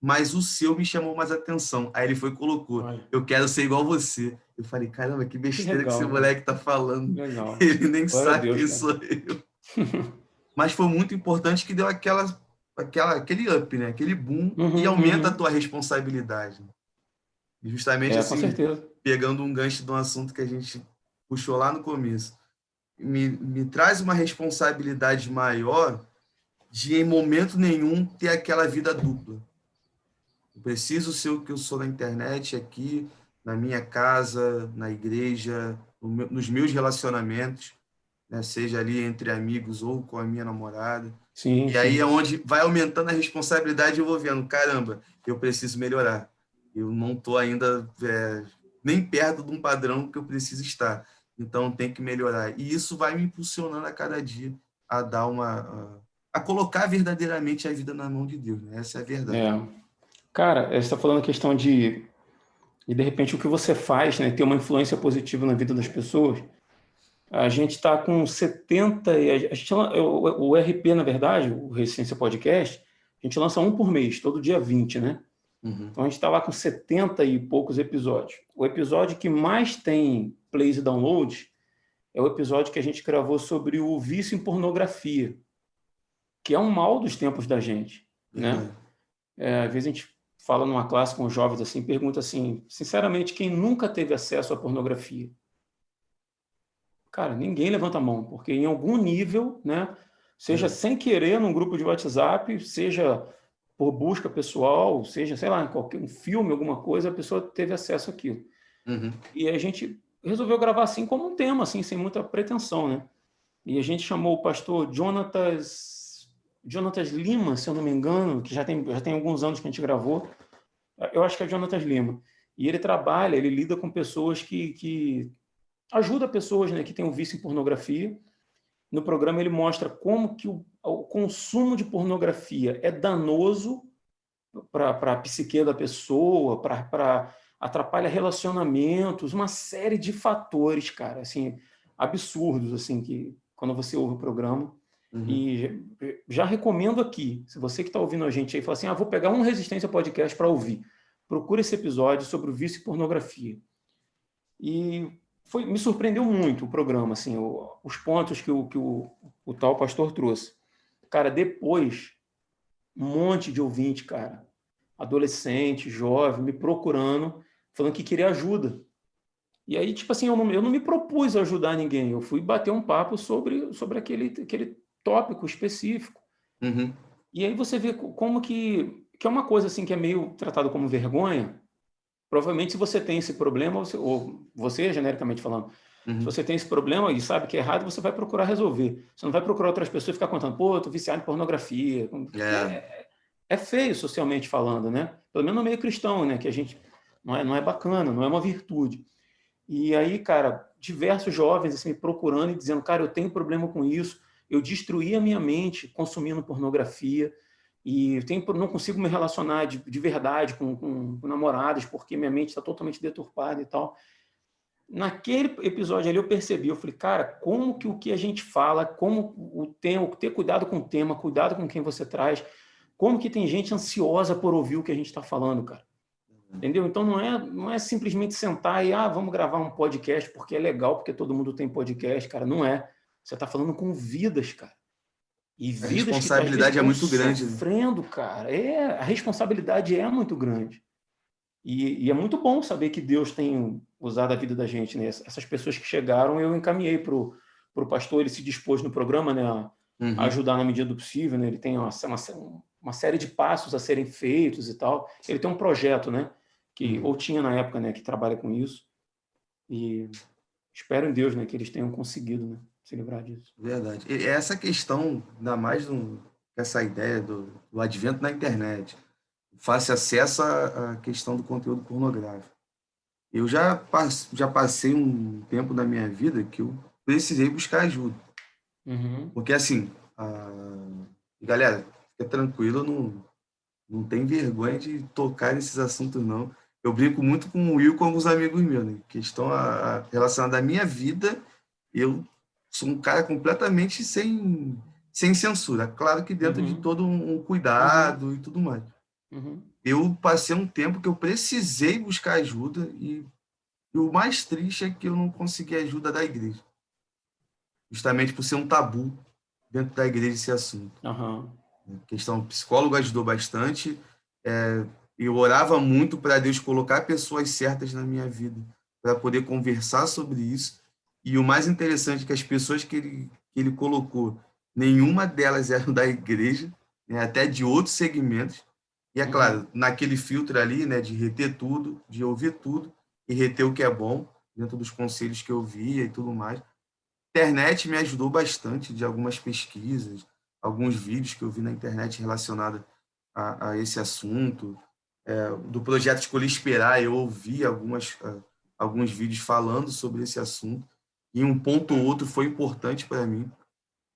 mas o seu me chamou mais atenção. Aí ele foi e colocou, Olha, eu quero ser igual você. Eu falei, caramba, que que besteira que esse legal, cara. moleque tá falando. Legal. Ele nem Glória a sabe Deus, quem cara. sou eu. Mas foi muito importante que deu aquele up, né? Aquele boom e Uhum, aumenta a uhum. tua responsabilidade. E justamente Com assim, certeza. pegando um gancho de um assunto que a gente puxou lá no começo, me traz uma responsabilidade maior de em momento nenhum ter aquela vida dupla. Eu preciso ser o que eu sou na internet, aqui, na minha casa, na igreja, nos meus relacionamentos, né? Seja ali entre amigos ou com a minha namorada. Sim, E aí é sim. onde vai aumentando a responsabilidade e eu vou vendo, caramba, eu preciso melhorar. Eu não estou ainda nem perto de um padrão que eu preciso estar. Então tem que melhorar. E isso vai me impulsionando a cada dia a dar a colocar verdadeiramente a vida na mão de Deus, né? Essa é a verdade. É. Cara, você está falando a questão de repente o que você faz, né, ter uma influência positiva na vida das pessoas. A gente está com 70, a gente, o RP, na verdade, o Recência Podcast, a gente lança um por mês, todo dia 20, né? Uhum. Então a gente está lá com 70 e poucos episódios. O episódio que mais tem plays e downloads é o episódio que a gente gravou sobre o vício em pornografia, que é um mal dos tempos da gente, né? Verdade. Às vezes a gente fala numa classe com jovens assim, pergunta assim, sinceramente, quem nunca teve acesso à pornografia? Cara, ninguém levanta a mão, porque em algum nível, né, seja sem querer num grupo de WhatsApp, seja por busca pessoal, seja, sei lá, em qualquer um filme, alguma coisa, a pessoa teve acesso àquilo. Uhum. E a gente resolveu gravar assim como um tema, assim, sem muita pretensão, né? E a gente chamou o pastor Jonatas Lima, se eu não me engano, que já tem alguns anos que a gente gravou. Eu acho que é Jonatas Lima. E ele lida com pessoas que ajuda pessoas, né, que têm um vício em pornografia. No programa ele mostra como que o consumo de pornografia é danoso para a psique da pessoa, para atrapalha relacionamentos, uma série de fatores, cara, assim, absurdos, assim, que quando você ouve o programa. Uhum. E já recomendo aqui, se você que está ouvindo a gente aí fala assim, vou pegar um Resistência Podcast para ouvir, procura esse episódio sobre o vício e pornografia. E me surpreendeu muito o programa, assim, os pontos que o tal pastor trouxe. Cara, depois, um monte de ouvinte, cara, adolescente, jovem, me procurando, falando que queria ajuda. E aí, tipo assim, eu não me propus a ajudar ninguém, eu fui bater um papo sobre aquele tópico específico. Uhum. E aí você vê como que é uma coisa assim que é meio tratado como vergonha. Provavelmente, se você tem esse problema, ou você, genericamente falando, se Uhum. você tem esse problema e sabe que é errado, você vai procurar resolver. Você não vai procurar outras pessoas e ficar contando, pô, tô viciado em pornografia. Porque É, é feio socialmente falando, né? Pelo menos no meio cristão, né? Que a gente não é bacana, não é uma virtude. E aí, cara, diversos jovens assim, me procurando e dizendo, cara, eu tenho problema com isso, eu destruí a minha mente consumindo pornografia e não consigo me relacionar de verdade com namoradas porque minha mente está totalmente deturpada e tal. Naquele episódio ali eu percebi, eu falei, cara, como que o que a gente fala, como ter cuidado com o tema, cuidado com quem você traz, como que tem gente ansiosa por ouvir o que a gente está falando, cara. Entendeu? Então não é simplesmente sentar e vamos gravar um podcast porque é legal, porque todo mundo tem podcast, cara. Não é. Você está falando com vidas, cara. E a vidas que às vezes responsabilidade é estão muito grande, né? sofrendo, cara. A responsabilidade é muito grande. E é muito bom saber que Deus tem usado a vida da gente, né? Essas pessoas que chegaram, eu encaminhei pro pastor, ele se dispôs no programa, né, a Uhum. ajudar na medida do possível, né? Ele tem uma série de passos a serem feitos e tal. Ele tem um projeto, né? Uhum. Ou tinha na época, né, que trabalha com isso. E espero em Deus, né, que eles tenham conseguido, né, se livrar disso. Verdade. E essa questão, ainda mais essa ideia do advento da internet, fácil acesso à questão do conteúdo pornográfico. Eu já passei um tempo da minha vida que eu precisei buscar ajuda. Uhum. Porque, assim, galera, fica tranquilo, não tem vergonha de tocar nesses assuntos, não. Eu brinco muito com o Will, com alguns amigos meus, né? Questão relacionada à minha vida, eu sou um cara completamente sem censura. Claro que dentro de Uhum. todo um Uhum. cuidado e tudo mais. Uhum. Eu passei um tempo que eu precisei buscar ajuda e o mais triste é que eu não consegui ajuda da igreja, justamente por ser um tabu dentro da igreja esse assunto. Uhum. A questão psicólogo ajudou bastante. Eu orava muito para Deus colocar pessoas certas na minha vida para poder conversar sobre isso. E o mais interessante é que as pessoas que ele colocou, nenhuma delas eram da igreja, né, até de outros segmentos. E é Uhum. claro, naquele filtro ali, né, de reter tudo, de ouvir tudo e reter o que é bom, dentro dos conselhos que eu via e tudo mais. A internet me ajudou bastante de algumas pesquisas, alguns vídeos que eu vi na internet relacionados a esse assunto. Do projeto Escolhi Esperar, eu ouvi alguns vídeos falando sobre esse assunto, e um ponto ou outro foi importante para mim.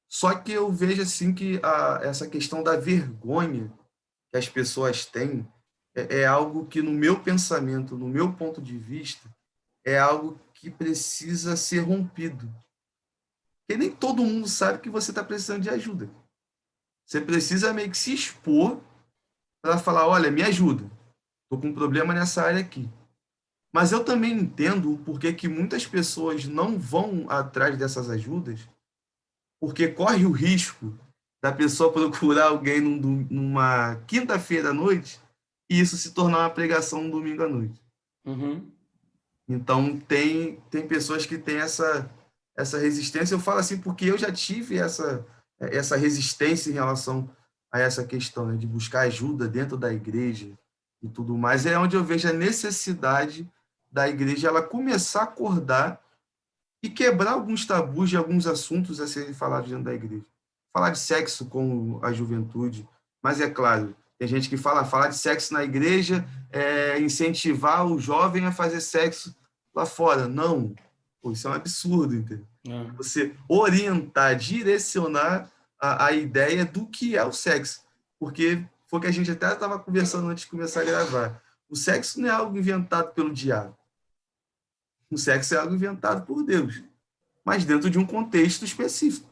Só que eu vejo assim que essa questão da vergonha que as pessoas têm é algo que, no meu pensamento, no meu ponto de vista, é algo que precisa ser rompido. Porque nem todo mundo sabe que você está precisando de ajuda. Você precisa meio que se expor para falar, olha, me ajuda. Estou com um problema nessa área aqui. Mas eu também entendo o porquê que muitas pessoas não vão atrás dessas ajudas, porque corre o risco da pessoa procurar alguém numa quinta-feira à noite e isso se tornar uma pregação no domingo à noite. Uhum. Então, tem pessoas que têm essa resistência. Eu falo assim porque eu já tive essa resistência em relação a essa questão, né, de buscar ajuda dentro da igreja e tudo mais. É onde eu vejo a necessidade da igreja ela começar a acordar e quebrar alguns tabus de alguns assuntos a serem falados dentro da igreja. Falar de sexo com a juventude, mas é claro, tem gente que falar de sexo na igreja é incentivar o jovem a fazer sexo lá fora. Não, pô, isso é um absurdo, entendeu? É. É você orientar, direcionar a ideia do que é o sexo. Porque foi o que a gente até estava conversando antes de começar a gravar. O sexo não é algo inventado pelo diabo. O sexo é algo inventado por Deus, mas dentro de um contexto específico.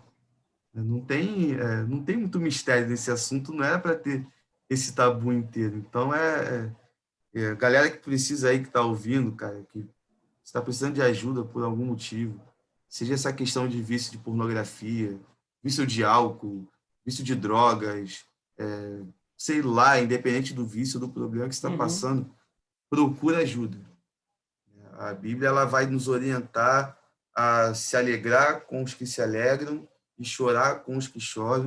Não tem muito mistério nesse assunto, não era para ter esse tabu inteiro. Então, galera que precisa aí, que está ouvindo, cara, que está precisando de ajuda por algum motivo, seja essa questão de vício de pornografia, vício de álcool, vício de drogas, sei lá, independente do vício, do problema que está Uhum. passando, procura ajuda. A Bíblia ela vai nos orientar a se alegrar com os que se alegram e chorar com os que choram.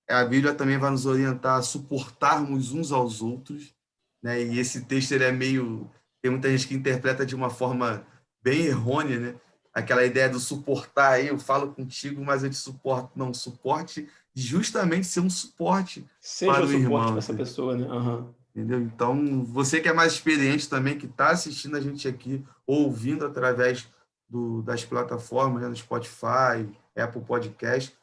A Bíblia também vai nos orientar a suportarmos uns aos outros, né? E esse texto ele é meio tem muita gente que interpreta de uma forma bem errônea, né? Aquela ideia do suportar aí, eu falo contigo, mas eu te suporto. Não, suporte justamente ser um suporte Seja para o o suporte irmão, para essa pessoa, né? Uhum. entendeu? Então, você que é mais experiente também, que está assistindo a gente aqui, ouvindo através das plataformas, né, do Spotify, Apple Podcast,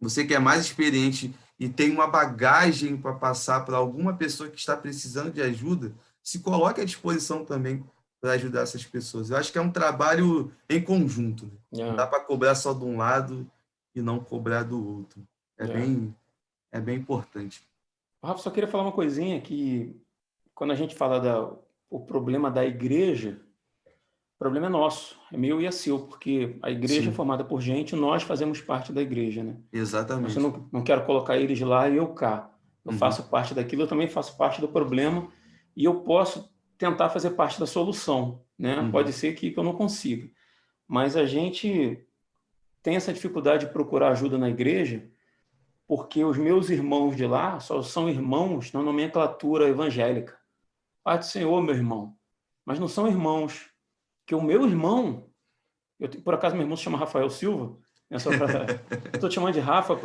você que é mais experiente e tem uma bagagem para passar para alguma pessoa que está precisando de ajuda, se coloque à disposição também para ajudar essas pessoas. Eu acho que é um trabalho em conjunto, né? Não dá É, para cobrar só de um lado e não cobrar do outro. É é. bem, é bem importante. Rafa, só queria falar uma coisinha que quando a gente fala o problema da igreja, o problema é nosso, é meu e é seu, porque a igreja é Sim, formada por gente, nós fazemos parte da igreja, né? Mas eu exatamente. não quero colocar eles lá e eu cá. Eu Uhum, faço parte daquilo, eu também faço parte do problema e eu posso tentar fazer parte da solução, né? Pode uhum. ser que eu não consiga, mas a gente tem essa dificuldade de procurar ajuda na igreja porque os meus irmãos de lá só são irmãos na nomenclatura evangélica. Pai do Senhor, meu irmão. Mas não são irmãos. Que o meu irmão, por acaso meu irmão se chama Rafael Silva, né, só pra, eu estou te chamando de Rafa,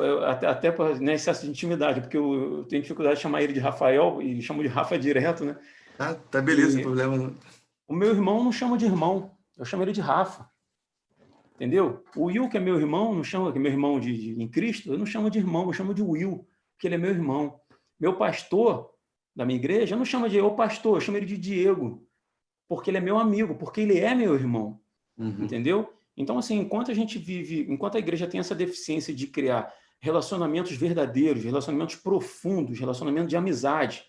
até por né, excesso de intimidade, porque eu tenho dificuldade de chamar ele de Rafael e chamo de Rafa direto, né? Tá beleza, E problema não. o meu irmão não chama de irmão, eu chamo ele de Rafa. Entendeu? O Will, que é meu irmão, não chama, que é meu irmão em Cristo, eu não chamo de irmão, eu chamo de Will, porque ele é meu irmão. Meu pastor da minha igreja, eu não chamo de ô pastor, eu chamo ele de Diego, porque ele é meu amigo, porque ele é meu irmão. Uhum. Entendeu? Então, assim, enquanto a gente vive, enquanto a igreja tem essa deficiência de criar relacionamentos verdadeiros, relacionamentos profundos, relacionamento de amizade,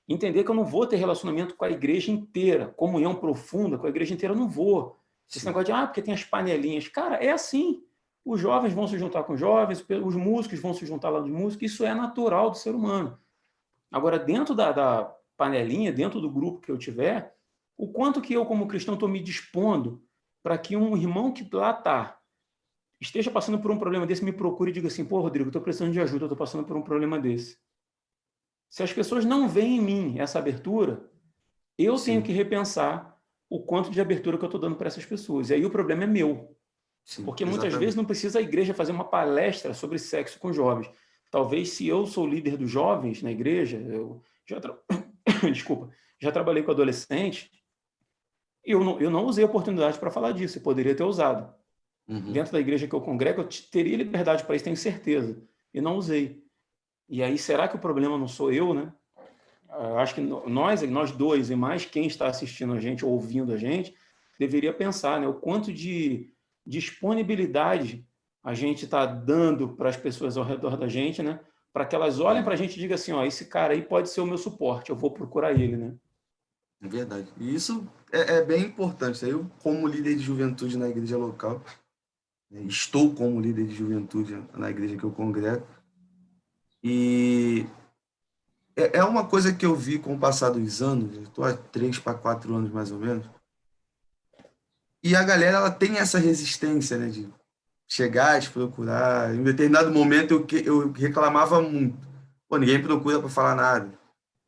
entender que eu não vou ter relacionamento com a igreja inteira, comunhão profunda com a igreja inteira, eu não vou. Esse Sim. negócio de, porque tem as panelinhas. Cara, é assim. Os jovens vão se juntar com os jovens, os músicos vão se juntar lá dos músicos, isso é natural do ser humano. Agora, dentro da panelinha, dentro do grupo que eu tiver, o quanto que eu, como cristão, estou me dispondo para que um irmão que lá está, esteja passando por um problema desse, me procure e diga assim, pô, Rodrigo, estou precisando de ajuda, estou passando por um problema desse. Se as pessoas não veem em mim essa abertura, eu tenho Sim, que repensar o quanto de abertura que eu estou dando para essas pessoas. E aí o problema é meu. sim, Porque muitas vezes exatamente. não precisa a igreja fazer uma palestra sobre sexo com jovens. Talvez se eu sou líder dos jovens na igreja, eu já desculpa, já trabalhei com adolescente, e eu não usei a oportunidade para falar disso, eu poderia ter usado. Uhum. Dentro da igreja que eu congrego, eu teria liberdade para isso, tenho certeza. E não usei. E aí, será que o problema não sou eu, né? Eu acho que nós dois, e mais quem está assistindo a gente, ouvindo a gente, deveria pensar, né? O quanto de disponibilidade a gente está dando para as pessoas ao redor da gente, né? Para que elas olhem para a gente e digam assim, esse cara aí pode ser o meu suporte, eu vou procurar ele, né? É verdade. E isso é bem importante. Eu, como líder de juventude na igreja local, né, estou como líder de juventude na igreja que eu congrego, e é uma coisa que eu vi com o passar dos anos, eu estou há 3 para 4 anos mais ou menos, e a galera ela tem essa resistência, né, de chegar, de procurar. Em um determinado momento eu reclamava muito. Pô, ninguém procura para falar nada.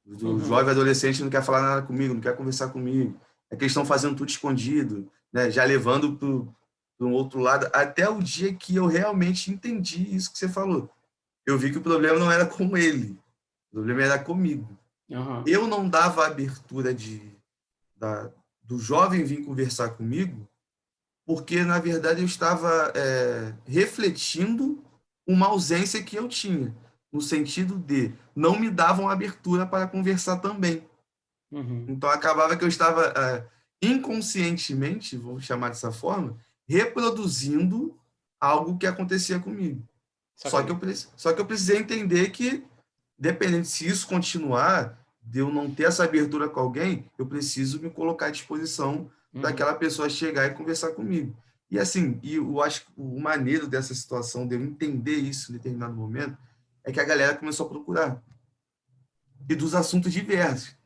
O Uhum. jovem adolescente não quer falar nada comigo, não quer conversar comigo. É que eles estão fazendo tudo escondido, né? Já levando para um outro lado, até o dia que eu realmente entendi isso que você falou. Eu vi que o problema não era com ele, o problema era comigo. Aham. Eu não dava abertura da, do jovem vir conversar comigo, porque, na verdade, eu estava refletindo uma ausência que eu tinha, no sentido de não me davam abertura para conversar também. Uhum. Então, acabava que eu estava inconscientemente, vou chamar dessa forma, reproduzindo algo que acontecia comigo. Saquei. Só que eu precisei entender que, dependendo se isso continuar, de eu não ter essa abertura com alguém, eu preciso me colocar à disposição Uhum. daquela pessoa chegar e conversar comigo. E assim, e eu acho que o maneiro dessa situação, de eu entender isso em determinado momento, é que a galera começou a procurar. E dos assuntos diversos.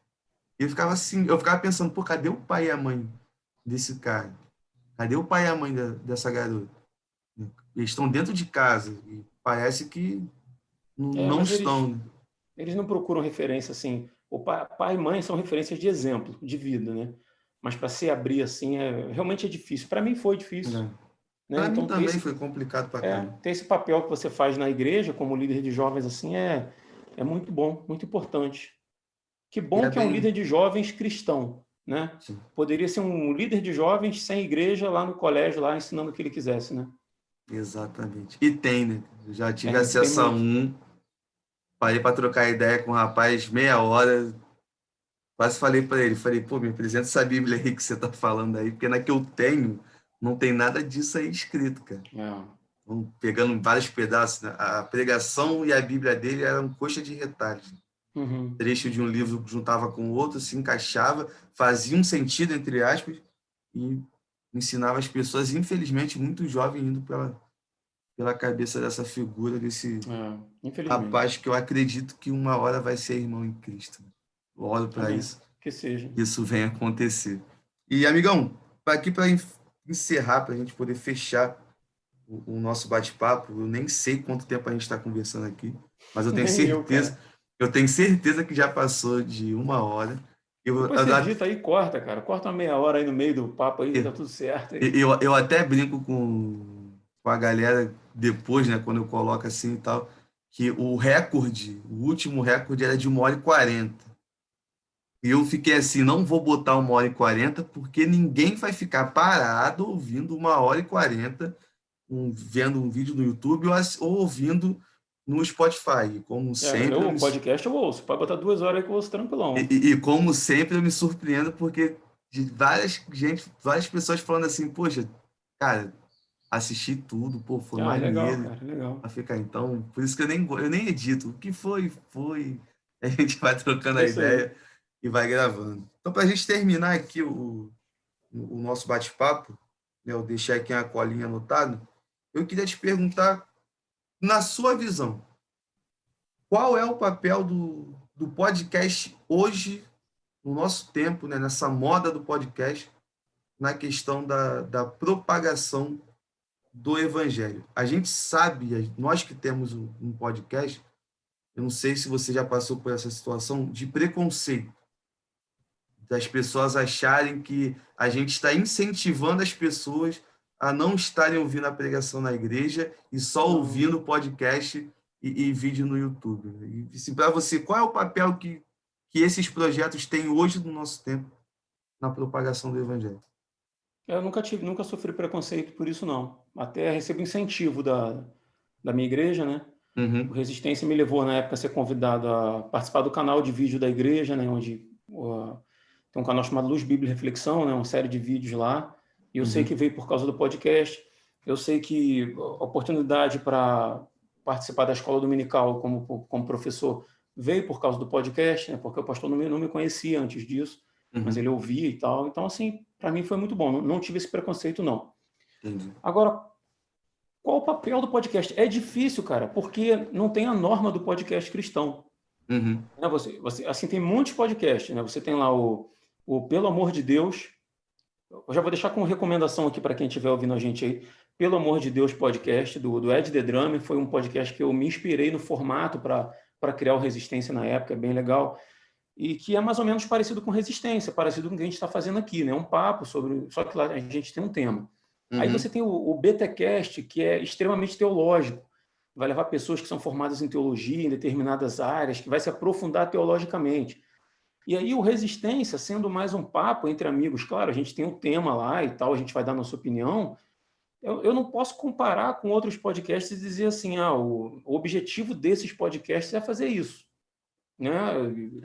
E eu ficava assim, eu ficava pensando, pô, cadê o pai e a mãe desse cara? Cadê o pai e a mãe dessa garota? Eles estão dentro de casa e parece que não Mas eles, estão. eles não procuram referência assim. O pai e mãe são referências de exemplo, de vida, né? Mas para se abrir assim, realmente é difícil. Para mim foi difícil, Né? né? Para mim Então também foi complicado pra caramba. ter esse papel que você faz na igreja como líder de jovens assim é muito bom, muito importante. Que E bom é que é um bem. líder de jovens cristão, né? Sim, Poderia ser um líder de jovens sem igreja lá no colégio, lá ensinando o que ele quisesse, né? exatamente. E tem, né? Eu já tive Tem acesso a muito. um, parei para trocar ideia com o rapaz meia hora, quase falei para ele, falei, pô, me apresenta essa Bíblia aí que você tá falando aí, porque na que eu tenho não tem nada disso aí escrito, cara. É. Então, pegando vários pedaços, né? A pregação e a Bíblia dele eram coxa de retalhos. Uhum. Trecho de um livro juntava com o outro, se encaixava, fazia um sentido, entre aspas, e ensinava as pessoas, infelizmente, muito jovem, indo pela cabeça dessa figura, desse rapaz Infelizmente. que eu acredito que uma hora vai ser irmão em Cristo. Eu oro para Amém. isso, Que seja. que isso venha acontecer. E, amigão, aqui para encerrar, para a gente poder fechar o nosso bate-papo, eu nem sei quanto tempo a gente está conversando aqui, mas Nem eu, cara. eu tenho certeza que já passou de uma hora. Depois você edita aí e corta, cara. Corta uma meia hora aí no meio do papo aí, tá eu, tudo certo aí. eu até brinco com a galera depois, né, quando eu coloco assim e tal, que o último recorde era de 1h40. E eu fiquei assim, não vou botar 1h40, porque ninguém vai ficar parado ouvindo 1h40, vendo um vídeo no YouTube ou ouvindo no Spotify. Como sempre, O podcast eu ouço. Pode botar 2 horas aí que eu ouço tranquilão. como sempre eu me surpreendo, porque de várias pessoas falando assim, poxa, cara, assisti tudo, pô, foi Ah, legal, maneiro. cara, legal. A ficar então, por isso que eu nem edito. O que foi, foi. A gente vai trocando É a isso aí. ideia e vai gravando. Então, para a gente terminar aqui o nosso bate-papo, né, eu deixei aqui a colinha anotada, eu queria te perguntar, na sua visão, qual é o papel do podcast hoje, no nosso tempo, né, nessa moda do podcast, na questão da propagação do evangelho? A gente sabe, nós que temos um podcast, eu não sei se você já passou por essa situação de preconceito, das pessoas acharem que a gente está incentivando as pessoas a não estarem ouvindo a pregação na igreja e só Não. ouvindo podcast e vídeo no YouTube. E assim, para você, qual é o papel que esses projetos têm hoje no nosso tempo na propagação do evangelho? Eu nunca sofri preconceito por isso, não. Até recebo incentivo da minha igreja, né? O Uhum, Resistência me levou, na época, a ser convidado a participar do canal de vídeo da igreja, né? Onde tem um canal chamado Luz, Bíblia e Reflexão, né? Uma série de vídeos lá. E eu sei que uhum, veio por causa do podcast. Eu sei que a oportunidade para participar da escola dominical como professor veio por causa do podcast, né? Porque o pastor não me conhecia antes disso. mas ele ouvia e tal. Então, assim, para mim foi muito bom. Não tive esse preconceito, não. Entendi. Agora, qual o papel do podcast? É difícil, cara, porque não tem a norma do podcast cristão. Uhum. Né? Assim, tem muitos podcasts, né? Você tem lá o Pelo Amor de Deus. Eu já vou deixar como recomendação aqui para quem estiver ouvindo a gente aí. Pelo Amor de Deus podcast, do Ed The Drummer. Foi um podcast que eu me inspirei no formato para criar o Resistência na época, é bem legal. E que é mais ou menos parecido com Resistência, parecido com o que a gente está fazendo aqui, né? Um papo sobre... Só que lá a gente tem um tema. Aí você tem o BTcast, que é extremamente teológico. Vai levar pessoas que são formadas em teologia, em determinadas áreas, que vai se aprofundar teologicamente. E aí o Resistência, sendo mais um papo entre amigos, claro, a gente tem um tema lá e tal, a gente vai dar nossa opinião. Eu não posso comparar com outros podcasts e dizer assim, o objetivo desses podcasts é fazer isso. Né?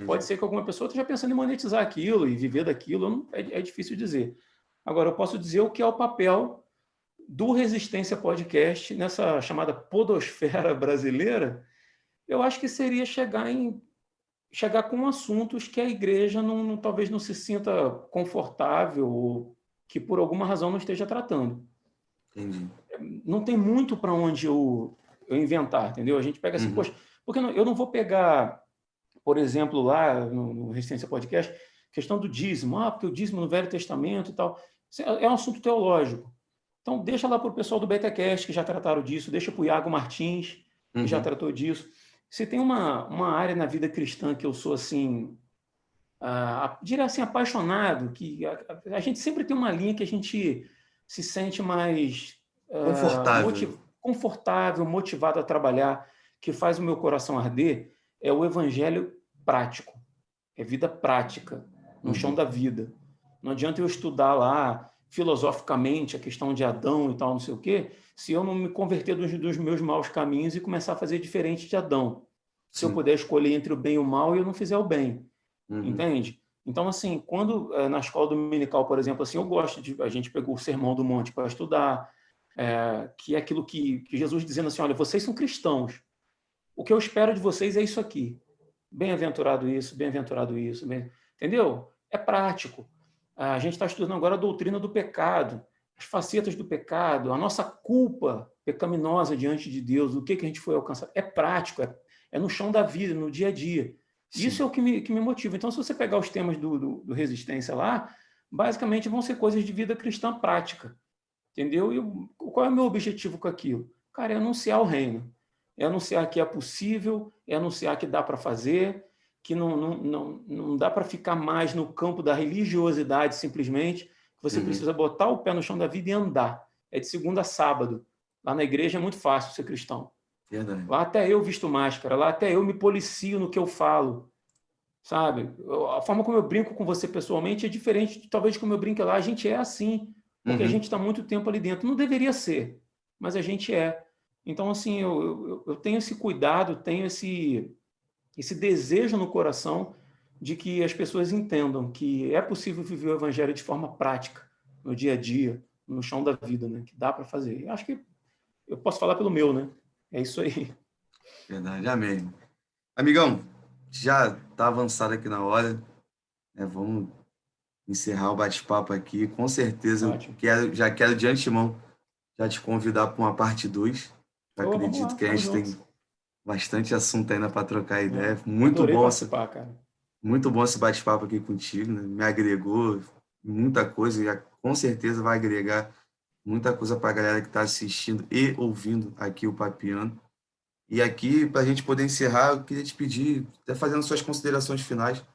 Pode ser que alguma pessoa esteja pensando em monetizar aquilo e viver daquilo, é difícil dizer. Agora, eu posso dizer o que é o papel do Resistência Podcast nessa chamada podosfera brasileira. Eu acho que seria chegar com assuntos que a igreja talvez não se sinta confortável ou que por alguma razão não esteja tratando. Entendi. Não tem muito para onde eu inventar, entendeu? A gente pega assim, poxa, porque eu não vou pegar, por exemplo, lá no Resistência Podcast, questão do dízimo, porque o dízimo no Velho Testamento e tal, é um assunto teológico. Então, deixa lá para o pessoal do BTcast, que já trataram disso, deixa para o Iago Martins, que já tratou disso. Se tem uma área na vida cristã que eu sou, assim, diria assim, apaixonado, que a gente sempre tem uma linha que a gente se sente mais Confortável. confortável, motivado a trabalhar, que faz o meu coração arder, é o evangelho prático. É vida prática, no chão da vida. Não adianta eu estudar lá filosoficamente a questão de Adão e tal, não sei o quê, se eu não me converter dos meus maus caminhos e começar a fazer diferente de Adão. Se eu puder escolher entre o bem e o mal e eu não fizer o bem. Entende? Então, assim, quando na escola dominical, por exemplo, assim, eu gosto a gente pegou o Sermão do Monte para estudar, que é aquilo que Jesus dizendo assim, olha, vocês são cristãos, o que eu espero de vocês é isso aqui. Bem-aventurado isso, bem-aventurado isso. Entendeu? É prático. A gente está estudando agora a doutrina do pecado, as facetas do pecado, a nossa culpa pecaminosa diante de Deus, o que a gente foi alcançar. É prático, é no chão da vida, no dia a dia. Sim. Isso é o que me motiva. Então, se você pegar os temas do Resistência lá, basicamente vão ser coisas de vida cristã prática. Entendeu? E qual é o meu objetivo com aquilo? Cara, é anunciar o reino. É anunciar que é possível, é anunciar que dá para fazer, que não dá para ficar mais no campo da religiosidade simplesmente, que você precisa botar o pé no chão da vida e andar. É de segunda a sábado. Lá na igreja é muito fácil ser cristão. Verdade. Lá até eu visto máscara, lá até eu me policio no que eu falo. Sabe? A forma como eu brinco com você pessoalmente é diferente de talvez como eu brinco lá. A gente é assim, porque a gente está muito tempo ali dentro. Não deveria ser, mas a gente é. Então, assim, eu tenho esse cuidado, tenho esse desejo no coração de que as pessoas entendam que é possível viver o evangelho de forma prática, no dia a dia, no chão da vida, né? Que dá para fazer. Eu acho que eu posso falar pelo meu, né? É isso aí. Verdade, amém. Amigão, já está avançado aqui na hora, né? Vamos encerrar o bate-papo aqui. Com certeza, já quero de antemão já te convidar para uma parte 2. Acredito que a gente tem bastante assunto ainda para trocar ideia. Muito bom participar, cara. Muito bom esse bate-papo aqui contigo, né? Me agregou muita coisa e com certeza vai agregar muita coisa para a galera que está assistindo e ouvindo aqui o Papiano. E aqui, para a gente poder encerrar, eu queria te pedir, até fazendo suas considerações finais, para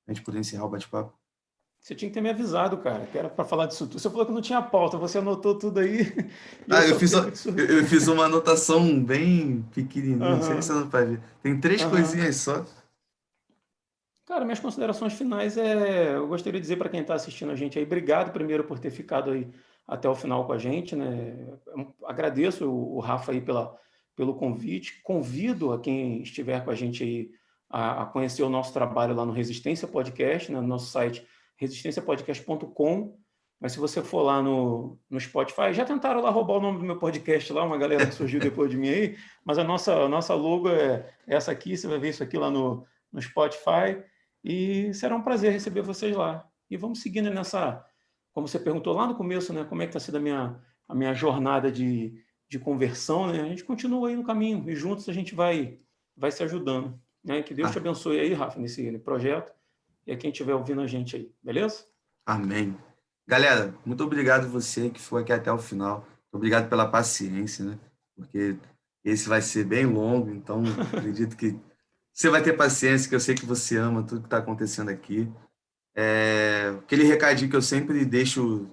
a gente poder encerrar o bate-papo. Você tinha que ter me avisado, cara, que era para falar disso tudo. Você falou que não tinha pauta, você anotou tudo aí. Eu fiz uma anotação bem pequenininha, não sei se você não vai ver. Tem 3 coisinhas só. Cara, minhas considerações finais eu gostaria de dizer para quem está assistindo a gente aí, obrigado primeiro por ter ficado aí até o final com a gente, né? Agradeço o Rafa aí pelo convite, convido a quem estiver com a gente aí a conhecer o nosso trabalho lá no Resistência Podcast, né? No nosso site resistenciapodcast.com, mas se você for lá no Spotify, já tentaram lá roubar o nome do meu podcast lá, uma galera que surgiu depois de mim aí, mas a nossa logo é essa aqui, você vai ver isso aqui lá no Spotify. E será um prazer receber vocês lá. E vamos seguindo nessa, como você perguntou lá no começo, né, como é que está sendo a minha jornada de conversão, né? A gente continua aí no caminho e juntos a gente vai se ajudando. Né? Que Deus te Ah, abençoe aí, Rafa, nesse projeto e a quem estiver ouvindo a gente aí, beleza? amém. Galera, muito obrigado você que ficou aqui até o final. Obrigado pela paciência, né? Porque esse vai ser bem longo, então acredito que você vai ter paciência, que eu sei que você ama tudo que está acontecendo aqui. Aquele recadinho que eu sempre deixo,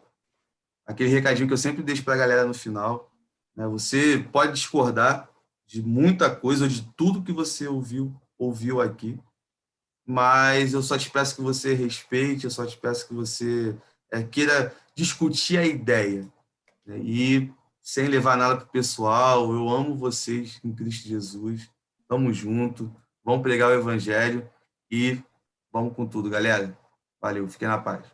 aquele recadinho que eu sempre deixo para a galera no final, né? Você pode discordar de muita coisa, de tudo que você ouviu aqui, mas eu só te peço que você respeite, eu só te peço que você queira discutir a ideia, né? E sem levar nada para o pessoal. Eu amo vocês em Cristo Jesus. Tamo junto. Vamos pregar o evangelho e vamos com tudo, galera. Valeu, fiquem na paz.